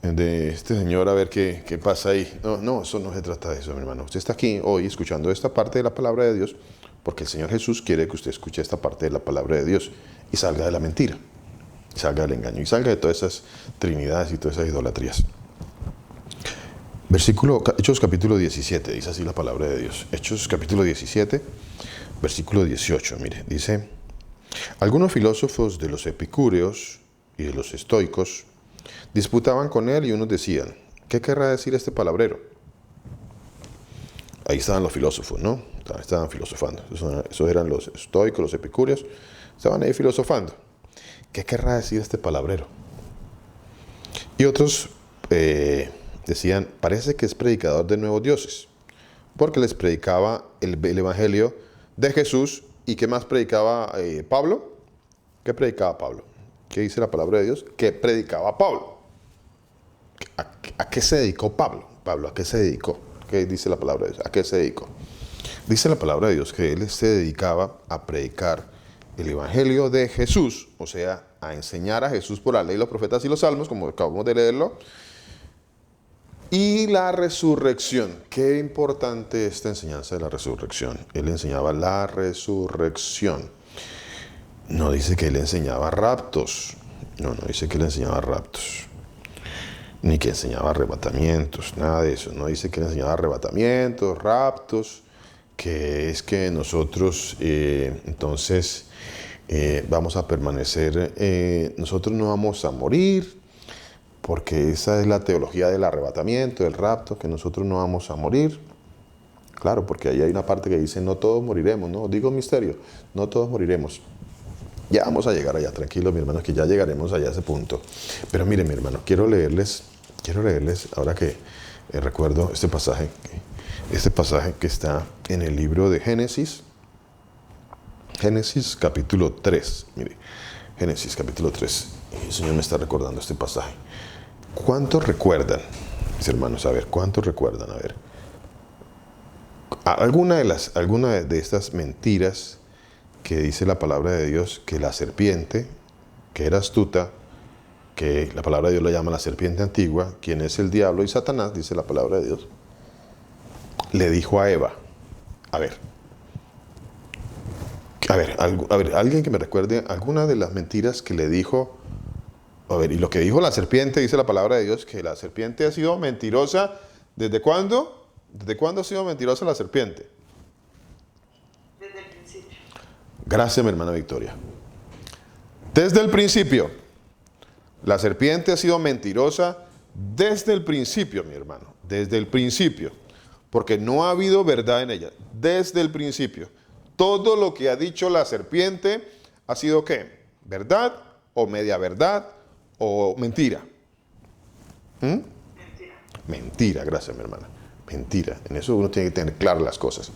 B: de este señor a ver qué pasa ahí. No, eso no se trata de eso, mi hermano. Usted está aquí hoy escuchando esta parte de la palabra de Dios porque el Señor Jesús quiere que usted escuche esta parte de la palabra de Dios y salga de la mentira, salga del engaño y salga de todas esas trinidades y todas esas idolatrías. Hechos capítulo 17, dice así la palabra de Dios. Hechos capítulo 17, versículo 18, mire, dice: algunos filósofos de los epicúreos y de los estoicos disputaban con él y unos decían, ¿qué querrá decir este palabrero? Ahí estaban los filósofos, ¿no? Estaban filosofando. Esos eran los estoicos, los epicúreos. Estaban ahí filosofando. ¿Qué querrá decir este palabrero? Y otros decían, parece que es predicador de nuevos dioses, porque les predicaba el evangelio de Jesús. ¿Y qué más predicaba Pablo? ¿Qué predicaba Pablo? ¿Qué dice la palabra de Dios? ¿Qué predicaba Pablo? ¿A qué se dedicó Pablo? Pablo, ¿a qué se dedicó? ¿Qué dice la palabra de Dios? ¿A qué se dedicó? Dice la palabra de Dios que él se dedicaba a predicar el evangelio de Jesús, o sea, a enseñar a Jesús por la ley, los profetas y los salmos, como acabamos de leerlo, y la resurrección. Qué importante esta enseñanza de la resurrección. Él enseñaba la resurrección. No dice que él enseñaba raptos. No dice que él enseñaba raptos. Ni que enseñaba arrebatamientos, nada de eso. No dice que él enseñaba arrebatamientos, raptos, que es que nosotros entonces vamos a permanecer, nosotros no vamos a morir, porque esa es la teología del arrebatamiento, del rapto, que nosotros no vamos a morir. Claro, porque ahí hay una parte que dice, no todos moriremos, ¿no? Digo misterio, no todos moriremos. Ya vamos a llegar allá, tranquilos, mi hermano, que ya llegaremos allá a ese punto. Pero miren, mi hermano, quiero leerles, ahora que recuerdo este pasaje que está en el libro de Génesis capítulo 3, mire, Génesis capítulo 3, el Señor me está recordando este pasaje. ¿Cuántos recuerdan, mis hermanos? A ver, ¿cuántos recuerdan? A ver, alguna de estas mentiras que dice la palabra de Dios, que la serpiente, que era astuta, que la palabra de Dios lo llama la serpiente antigua, quien es el diablo y Satanás, dice la palabra de Dios, le dijo a Eva, a ver, alguien que me recuerde alguna de las mentiras que le dijo. A ver, y lo que dijo la serpiente, dice la palabra de Dios, que la serpiente ha sido mentirosa. ¿Desde cuándo? ¿Desde cuándo ha sido mentirosa la serpiente?
E: Desde el principio.
B: Gracias, mi hermana Victoria. Desde el principio. La serpiente ha sido mentirosa desde el principio, mi hermano. Desde el principio. Porque no ha habido verdad en ella. Desde el principio. todo lo que ha dicho la serpiente ha sido ¿qué? ¿Verdad o media verdad o mentira?
E: Mentira.
B: Mentira, gracias mi hermana. Mentira, en eso uno tiene que tener claras las cosas.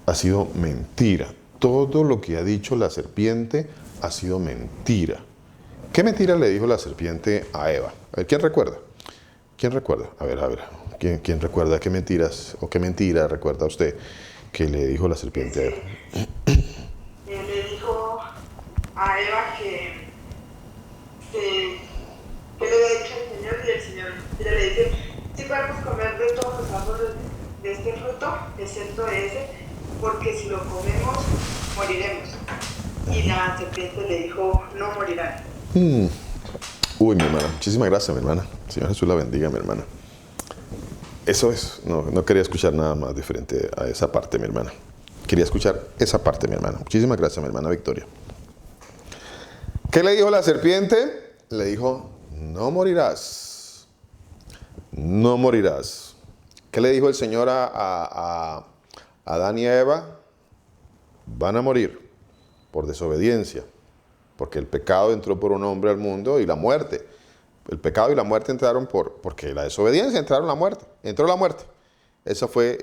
B: Ha sido mentira. Todo lo que ha dicho la serpiente ha sido mentira. ¿Qué mentira le dijo la serpiente a Eva? A ver, ¿quién recuerda? ¿Quién recuerda? A ver. ¿Quién recuerda qué mentiras o qué mentira recuerda usted que le dijo la serpiente a Eva?
E: Le dijo a Eva que le había dicho al Señor, y el Señor ella le dice: sí podemos comer de todos los árboles de este fruto, excepto de ese, porque si lo comemos, moriremos. Y la serpiente le dijo: no morirán.
B: Uy, mi hermana, muchísimas gracias, mi hermana. Señor Jesús la bendiga, mi hermana. Eso es, no quería escuchar nada más diferente a esa parte, mi hermana. Quería escuchar esa parte, mi hermana. Muchísimas gracias, mi hermana Victoria. ¿Qué le dijo la serpiente? Le dijo: no morirás. No morirás. ¿Qué le dijo el Señor a Adán y a Eva? Van a morir por desobediencia, porque el pecado entró por un hombre al mundo y la muerte. El pecado y la muerte entraron porque la desobediencia entró la muerte. Eso fue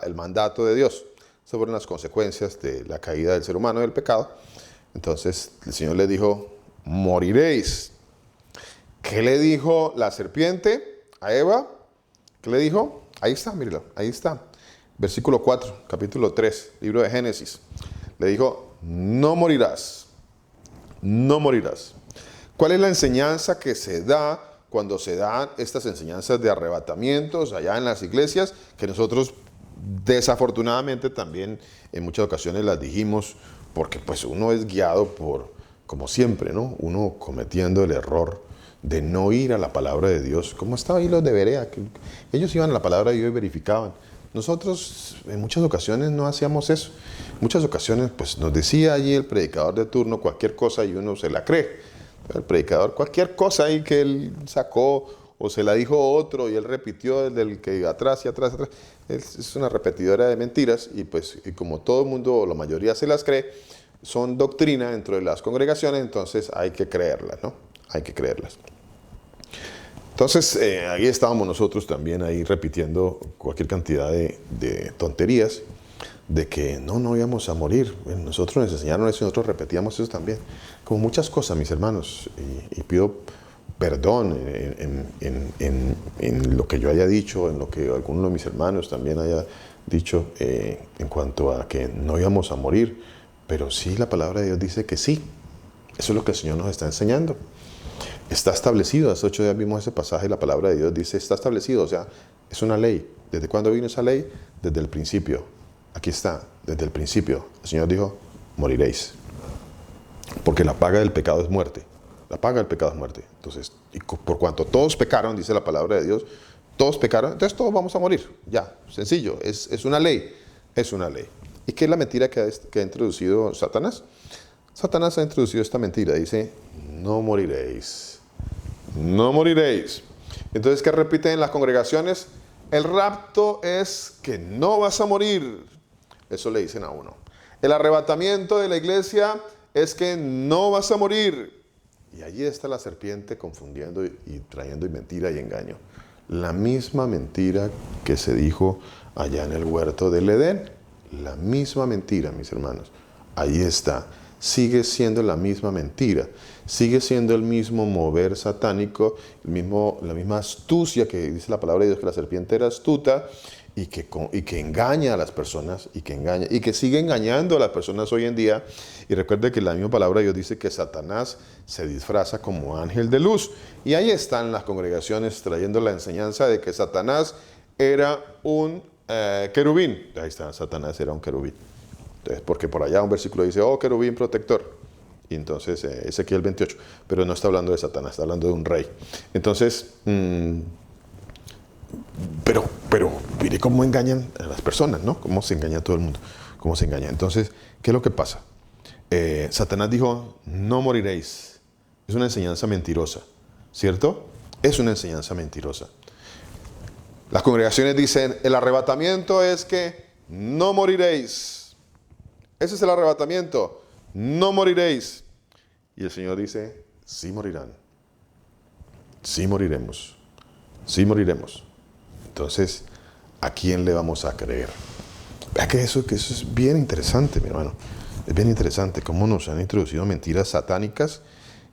B: el mandato de Dios. Esas fueron las consecuencias de la caída del ser humano, del pecado. Entonces el Señor les dijo: moriréis. ¿Qué le dijo la serpiente a Eva? ¿Qué le dijo? Ahí está, míralo, ahí está. Versículo 4, capítulo 3, libro de Génesis. Le dijo: no morirás. No morirás. ¿Cuál es la enseñanza que se da cuando se dan estas enseñanzas de arrebatamientos allá en las iglesias? Que nosotros desafortunadamente también en muchas ocasiones las dijimos, porque pues uno es guiado por, como siempre, ¿no? Uno cometiendo el error de no ir a la palabra de Dios, como estaba ahí los de Berea, que ellos iban a la palabra de Dios y verificaban. Nosotros en muchas ocasiones no hacíamos eso. En muchas ocasiones pues nos decía allí el predicador de turno cualquier cosa y uno se la cree. El predicador, cualquier cosa ahí que él sacó o se la dijo otro y él repitió desde el que iba atrás y atrás. Es una repetidora de mentiras y pues y como todo el mundo o la mayoría se las cree, son doctrina dentro de las congregaciones, entonces hay que creerlas, ¿no? Hay que creerlas. Entonces ahí estábamos nosotros también ahí repitiendo cualquier cantidad de tonterías de que no íbamos a morir. Nosotros nos enseñaron eso y nosotros repetíamos eso también. Como muchas cosas, mis hermanos, y pido perdón en lo que yo haya dicho, en lo que alguno de mis hermanos también haya dicho en cuanto a que no íbamos a morir, pero sí la palabra de Dios dice que sí. Eso es lo que el Señor nos está enseñando. Está establecido, hace 8 días vimos ese pasaje, la palabra de Dios dice, está establecido, o sea, es una ley. ¿Desde cuándo vino esa ley? Desde el principio. Aquí está, desde el principio. El Señor dijo: moriréis. Porque la paga del pecado es muerte. La paga del pecado es muerte. Entonces, y por cuanto todos pecaron, dice la palabra de Dios, todos pecaron, entonces todos vamos a morir. Ya, sencillo, es una ley. Es una ley. ¿Y qué es la mentira que ha introducido Satanás? Satanás ha introducido esta mentira. Dice: no moriréis. No moriréis. Entonces, ¿qué repiten en las congregaciones? El rapto es que no vas a morir. Eso le dicen a uno. El arrebatamiento de la iglesia es que no vas a morir. Y allí está la serpiente confundiendo y trayendo mentira y engaño. La misma mentira que se dijo allá en el huerto del Edén. La misma mentira, mis hermanos. Ahí está. Sigue siendo la misma mentira. Sigue siendo el mismo mover satánico, la misma astucia que dice la palabra de Dios, que la serpiente era astuta y que engaña a las personas y que sigue engañando a las personas hoy en día. Y recuerde que la misma palabra de Dios dice que Satanás se disfraza como ángel de luz. Y ahí están las congregaciones trayendo la enseñanza de que Satanás era un querubín. Ahí está, Satanás era un querubín. Entonces, porque por allá un versículo dice: oh, querubín protector. Y entonces Ezequiel 28, pero no está hablando de Satanás, está hablando de un rey. Entonces, pero mire cómo engañan a las personas, ¿no? Cómo se engaña a todo el mundo, cómo se engaña. Entonces, ¿qué es lo que pasa? Satanás dijo: no moriréis. Es una enseñanza mentirosa, ¿cierto? Es una enseñanza mentirosa. Las congregaciones dicen: el arrebatamiento es que no moriréis. ese es el arrebatamiento, no moriréis. Y el Señor dice, sí morirán, sí moriremos, sí moriremos. Entonces, ¿a quién le vamos a creer? Vea que eso es bien interesante, mi hermano. Es bien interesante cómo nos han introducido mentiras satánicas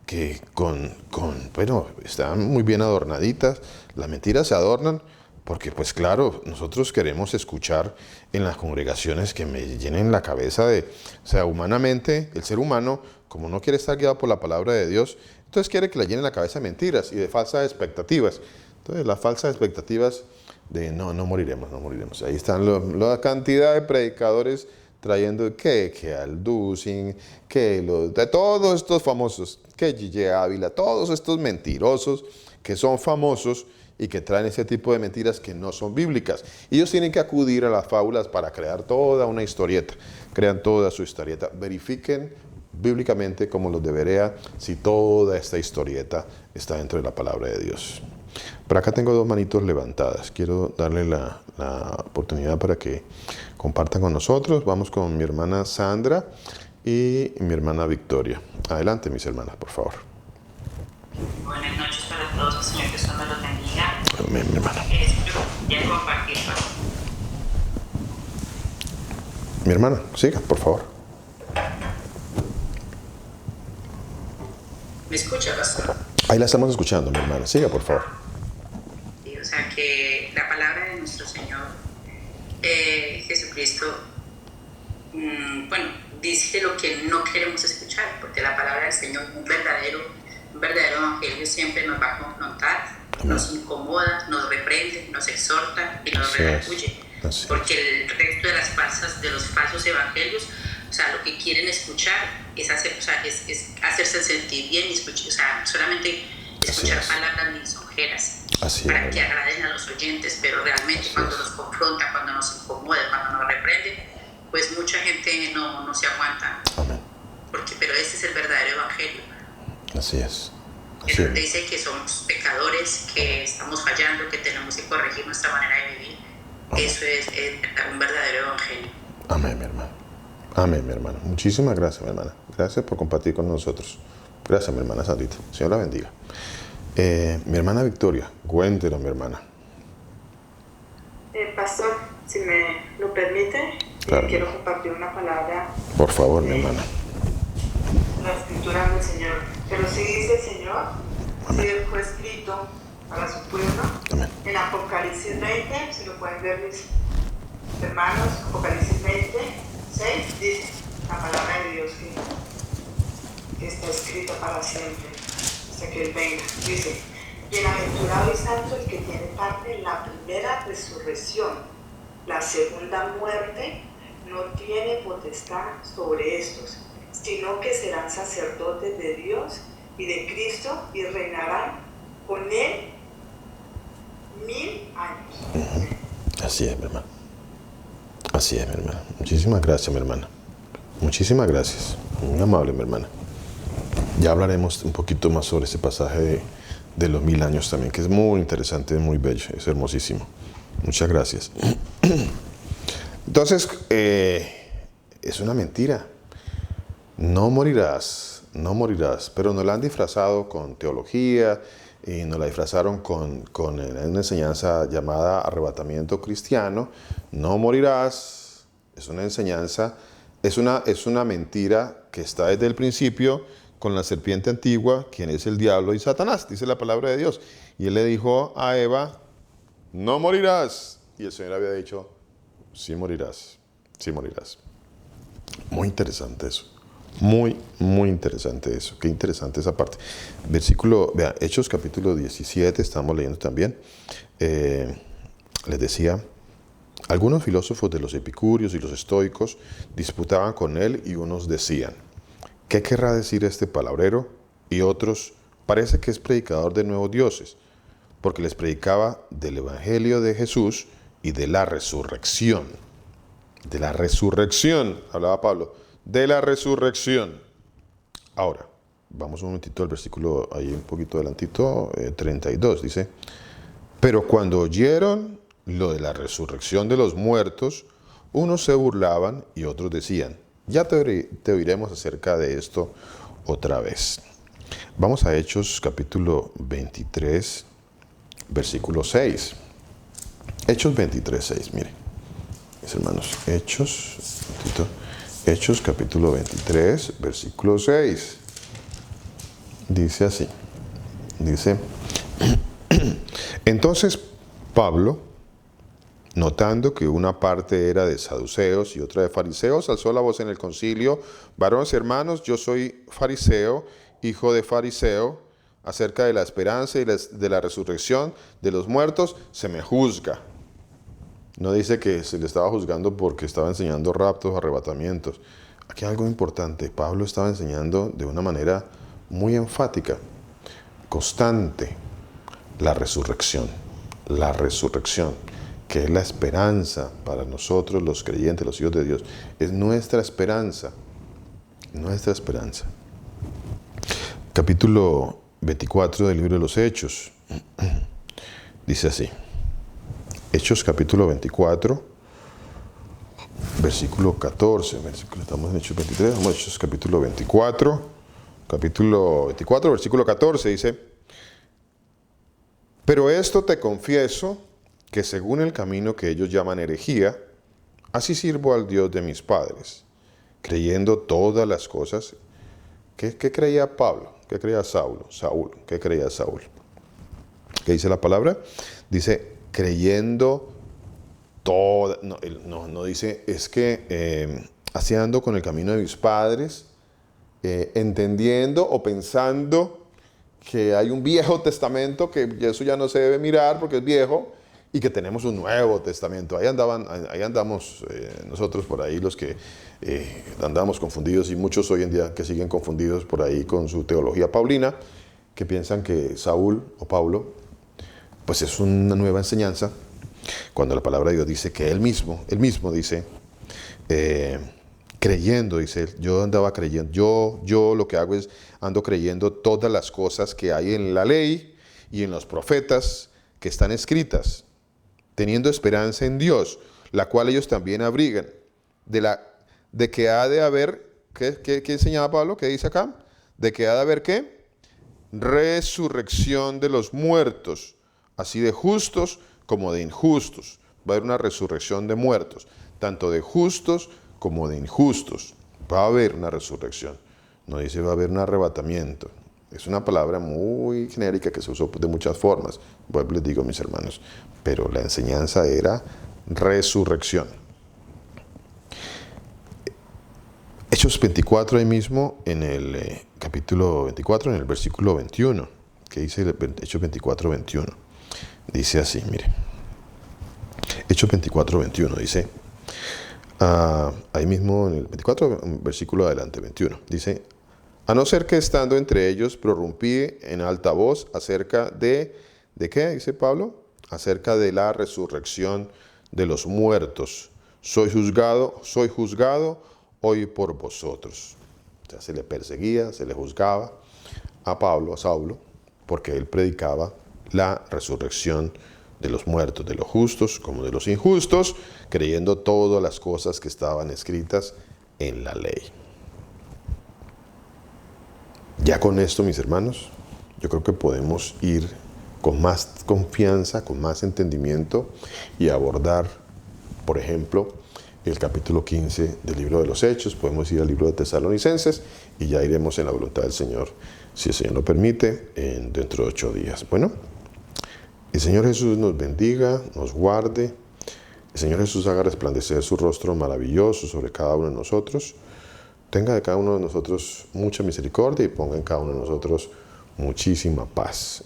B: que bueno, están muy bien adornaditas. Las mentiras se adornan porque, pues claro, nosotros queremos escuchar en las congregaciones que me llenen la cabeza o sea, humanamente, el ser humano, como no quiere estar guiado por la palabra de Dios, entonces quiere que le llenen la cabeza de mentiras y de falsas expectativas. Entonces, las falsas expectativas de no moriremos, no moriremos. Ahí están la cantidad de predicadores trayendo que Al Dusing, de todos estos famosos, que Gigi Ávila, todos estos mentirosos que son famosos y que traen ese tipo de mentiras que no son bíblicas. Y ellos tienen que acudir a las fábulas para crear toda una historieta. Crean toda su historieta. Verifiquen bíblicamente como los de Berea si toda esta historieta está dentro de la palabra de Dios. Por acá tengo dos manitos levantadas. Quiero darle la oportunidad para que compartan con nosotros. Vamos con mi hermana Sandra y mi hermana Victoria. Adelante, mis hermanas, por favor.
F: Buenas noches para todos, que el Señor Jesús me los bendiga.
B: Amén, mi hermana.
F: Ya compartir.
B: Mi hermana, siga, por favor.
F: ¿Me escucha, pastor?
B: Ahí la estamos escuchando, mi hermana. Siga, por favor.
F: Sí, o sea que la palabra de nuestro Señor Jesucristo, bueno, dice lo que no queremos escuchar, porque la palabra del Señor, un verdadero evangelio siempre nos va a confrontar, nos incomoda, nos reprende, nos exhorta y nos redarguye, porque el resto de los falsos evangelios, o sea, lo que quieren escuchar es hacerse sentir bien y escuchar, o sea, solamente escuchar palabras lisonjeras para que agraden a los oyentes, pero realmente cuando nos confronta, cuando nos incomoda, cuando nos reprende, pues mucha gente no se aguanta.
B: Amén.
F: Pero ese es el verdadero evangelio.
B: Así es.
F: Donde dice que somos pecadores, que estamos fallando, que tenemos que corregir nuestra manera de vivir. Amén. Eso es un verdadero evangelio.
B: Amén, mi hermano. Amén, mi hermana. Muchísimas gracias, mi hermana. Gracias por compartir con nosotros. Gracias, mi hermana Sandrita. Señor la bendiga. Mi hermana Victoria, cuéntenos, mi hermana.
E: Pastor, si me lo permite,
B: claro.
E: Quiero compartir una palabra.
B: Por favor, mi hermana.
E: La escritura del Señor. Pero sí dice el Señor,
B: amén,
E: si fue escrito para su pueblo.
B: Amén.
E: En Apocalipsis 20, si lo pueden ver mis hermanos, Apocalipsis 20, 6, dice la palabra de Dios que está escrita para siempre, hasta que Él venga. Dice, bienaventurado y santo el que tiene parte en la primera resurrección. La segunda muerte no tiene potestad sobre estos, sino que serán sacerdotes de Dios y de Cristo y reinarán con Él 1000 años.
B: Así es, mi hermano. Así es, mi hermana. Muchísimas gracias, mi hermana. Muchísimas gracias. Muy amable, mi hermana. Ya hablaremos un poquito más sobre ese pasaje de los 1000 años también, que es muy interesante, muy bello, es hermosísimo. Muchas gracias. Entonces, es una mentira. No morirás, no morirás. Pero nos la han disfrazado con teología y nos la disfrazaron con una enseñanza llamada arrebatamiento cristiano. No morirás. Es una enseñanza, es una mentira que está desde el principio con la serpiente antigua, quien es el diablo y Satanás, dice la palabra de Dios. Y él le dijo a Eva, no morirás. Y el Señor había dicho, sí morirás, sí morirás. Muy interesante eso. Muy, muy interesante eso. Qué interesante esa parte. Versículo, vea, Hechos capítulo 17, estamos leyendo también. Les decía, algunos filósofos de los epicúreos y los estoicos disputaban con él y unos decían, ¿qué querrá decir este palabrero? Y otros, parece que es predicador de nuevos dioses, porque les predicaba del evangelio de Jesús y de la resurrección. De la resurrección, hablaba Pablo, de la resurrección. Ahora, vamos un momentito al versículo, ahí un poquito adelantito, 32, dice, pero cuando oyeron lo de la resurrección de los muertos, unos se burlaban y otros decían, Ya te oiremos acerca de esto otra vez. Vamos a Hechos capítulo 23, versículo 6. Hechos 23, 6, mire. Mis hermanos, Hechos capítulo 23, versículo 6. Dice así. Dice, entonces Pablo, notando que una parte era de saduceos y otra de fariseos, alzó la voz en el concilio: varones y hermanos, yo soy fariseo, hijo de fariseo. Acerca de la esperanza y de la resurrección de los muertos se me juzga. No dice que se le estaba juzgando porque estaba enseñando raptos o arrebatamientos. Aquí hay algo importante. Pablo estaba enseñando de una manera muy enfática, constante, la resurrección, que es la esperanza para nosotros los creyentes, los hijos de Dios. Es nuestra esperanza, Capítulo 24 del libro de los Hechos. Dice así. Hechos capítulo 24, versículo 14. Estamos en Hechos 23, vamos a Hechos capítulo 24. Capítulo 24, versículo 14 dice: pero esto te confieso, que según el camino que ellos llaman herejía, así sirvo al Dios de mis padres, creyendo todas las cosas. ¿Qué creía Pablo? ¿Qué creía Saulo? ¿Qué creía Saúl? ¿Qué dice la palabra? Dice, creyendo toda. No dice, es que así ando con el camino de mis padres, entendiendo o pensando que hay un Viejo Testamento, que eso ya no se debe mirar porque es viejo, y que tenemos un Nuevo Testamento. Ahí andamos nosotros por ahí, los que andamos confundidos, y muchos hoy en día que siguen confundidos por ahí con su teología paulina, que piensan que Saúl o Pablo, pues es una nueva enseñanza, cuando la palabra de Dios dice que él mismo dice, creyendo, dice, yo andaba creyendo, yo lo que hago es, ando creyendo todas las cosas que hay en la ley y en los profetas que están escritas, teniendo esperanza en Dios, la cual ellos también abrigan, de que ha de haber, ¿qué enseñaba Pablo? ¿Qué dice acá? De que ha de haber, ¿qué? Resurrección de los muertos, así de justos como de injustos. Va a haber una resurrección de muertos, tanto de justos como de injustos. Va a haber una resurrección. No dice va a haber un arrebatamiento. Es una palabra muy genérica que se usó de muchas formas. Vuelvo les digo, mis hermanos, pero la enseñanza era resurrección. Hechos 24 ahí mismo, en el capítulo 24, en el versículo 21, que dice Hechos 24, 21. Dice así, mire. Hechos 24, 21 dice, ahí mismo en el 24, versículo adelante, 21, dice: a no ser que estando entre ellos prorrumpí en alta voz acerca ¿de qué? Dice Pablo, acerca de la resurrección de los muertos. Soy juzgado hoy por vosotros. O sea, se le perseguía, se le juzgaba a Pablo, a Saulo, porque él predicaba la resurrección de los muertos, de los justos como de los injustos, creyendo todas las cosas que estaban escritas en la ley. Ya con esto, mis hermanos, yo creo que podemos ir con más confianza, con más entendimiento y abordar, por ejemplo, el capítulo 15 del libro de los Hechos. Podemos ir al libro de Tesalonicenses y ya iremos en la voluntad del Señor, si el Señor lo permite, dentro de 8 días. Bueno, el Señor Jesús nos bendiga, nos guarde. El Señor Jesús haga resplandecer su rostro maravilloso sobre cada uno de nosotros. Tenga de cada uno de nosotros mucha misericordia y ponga en cada uno de nosotros muchísima paz.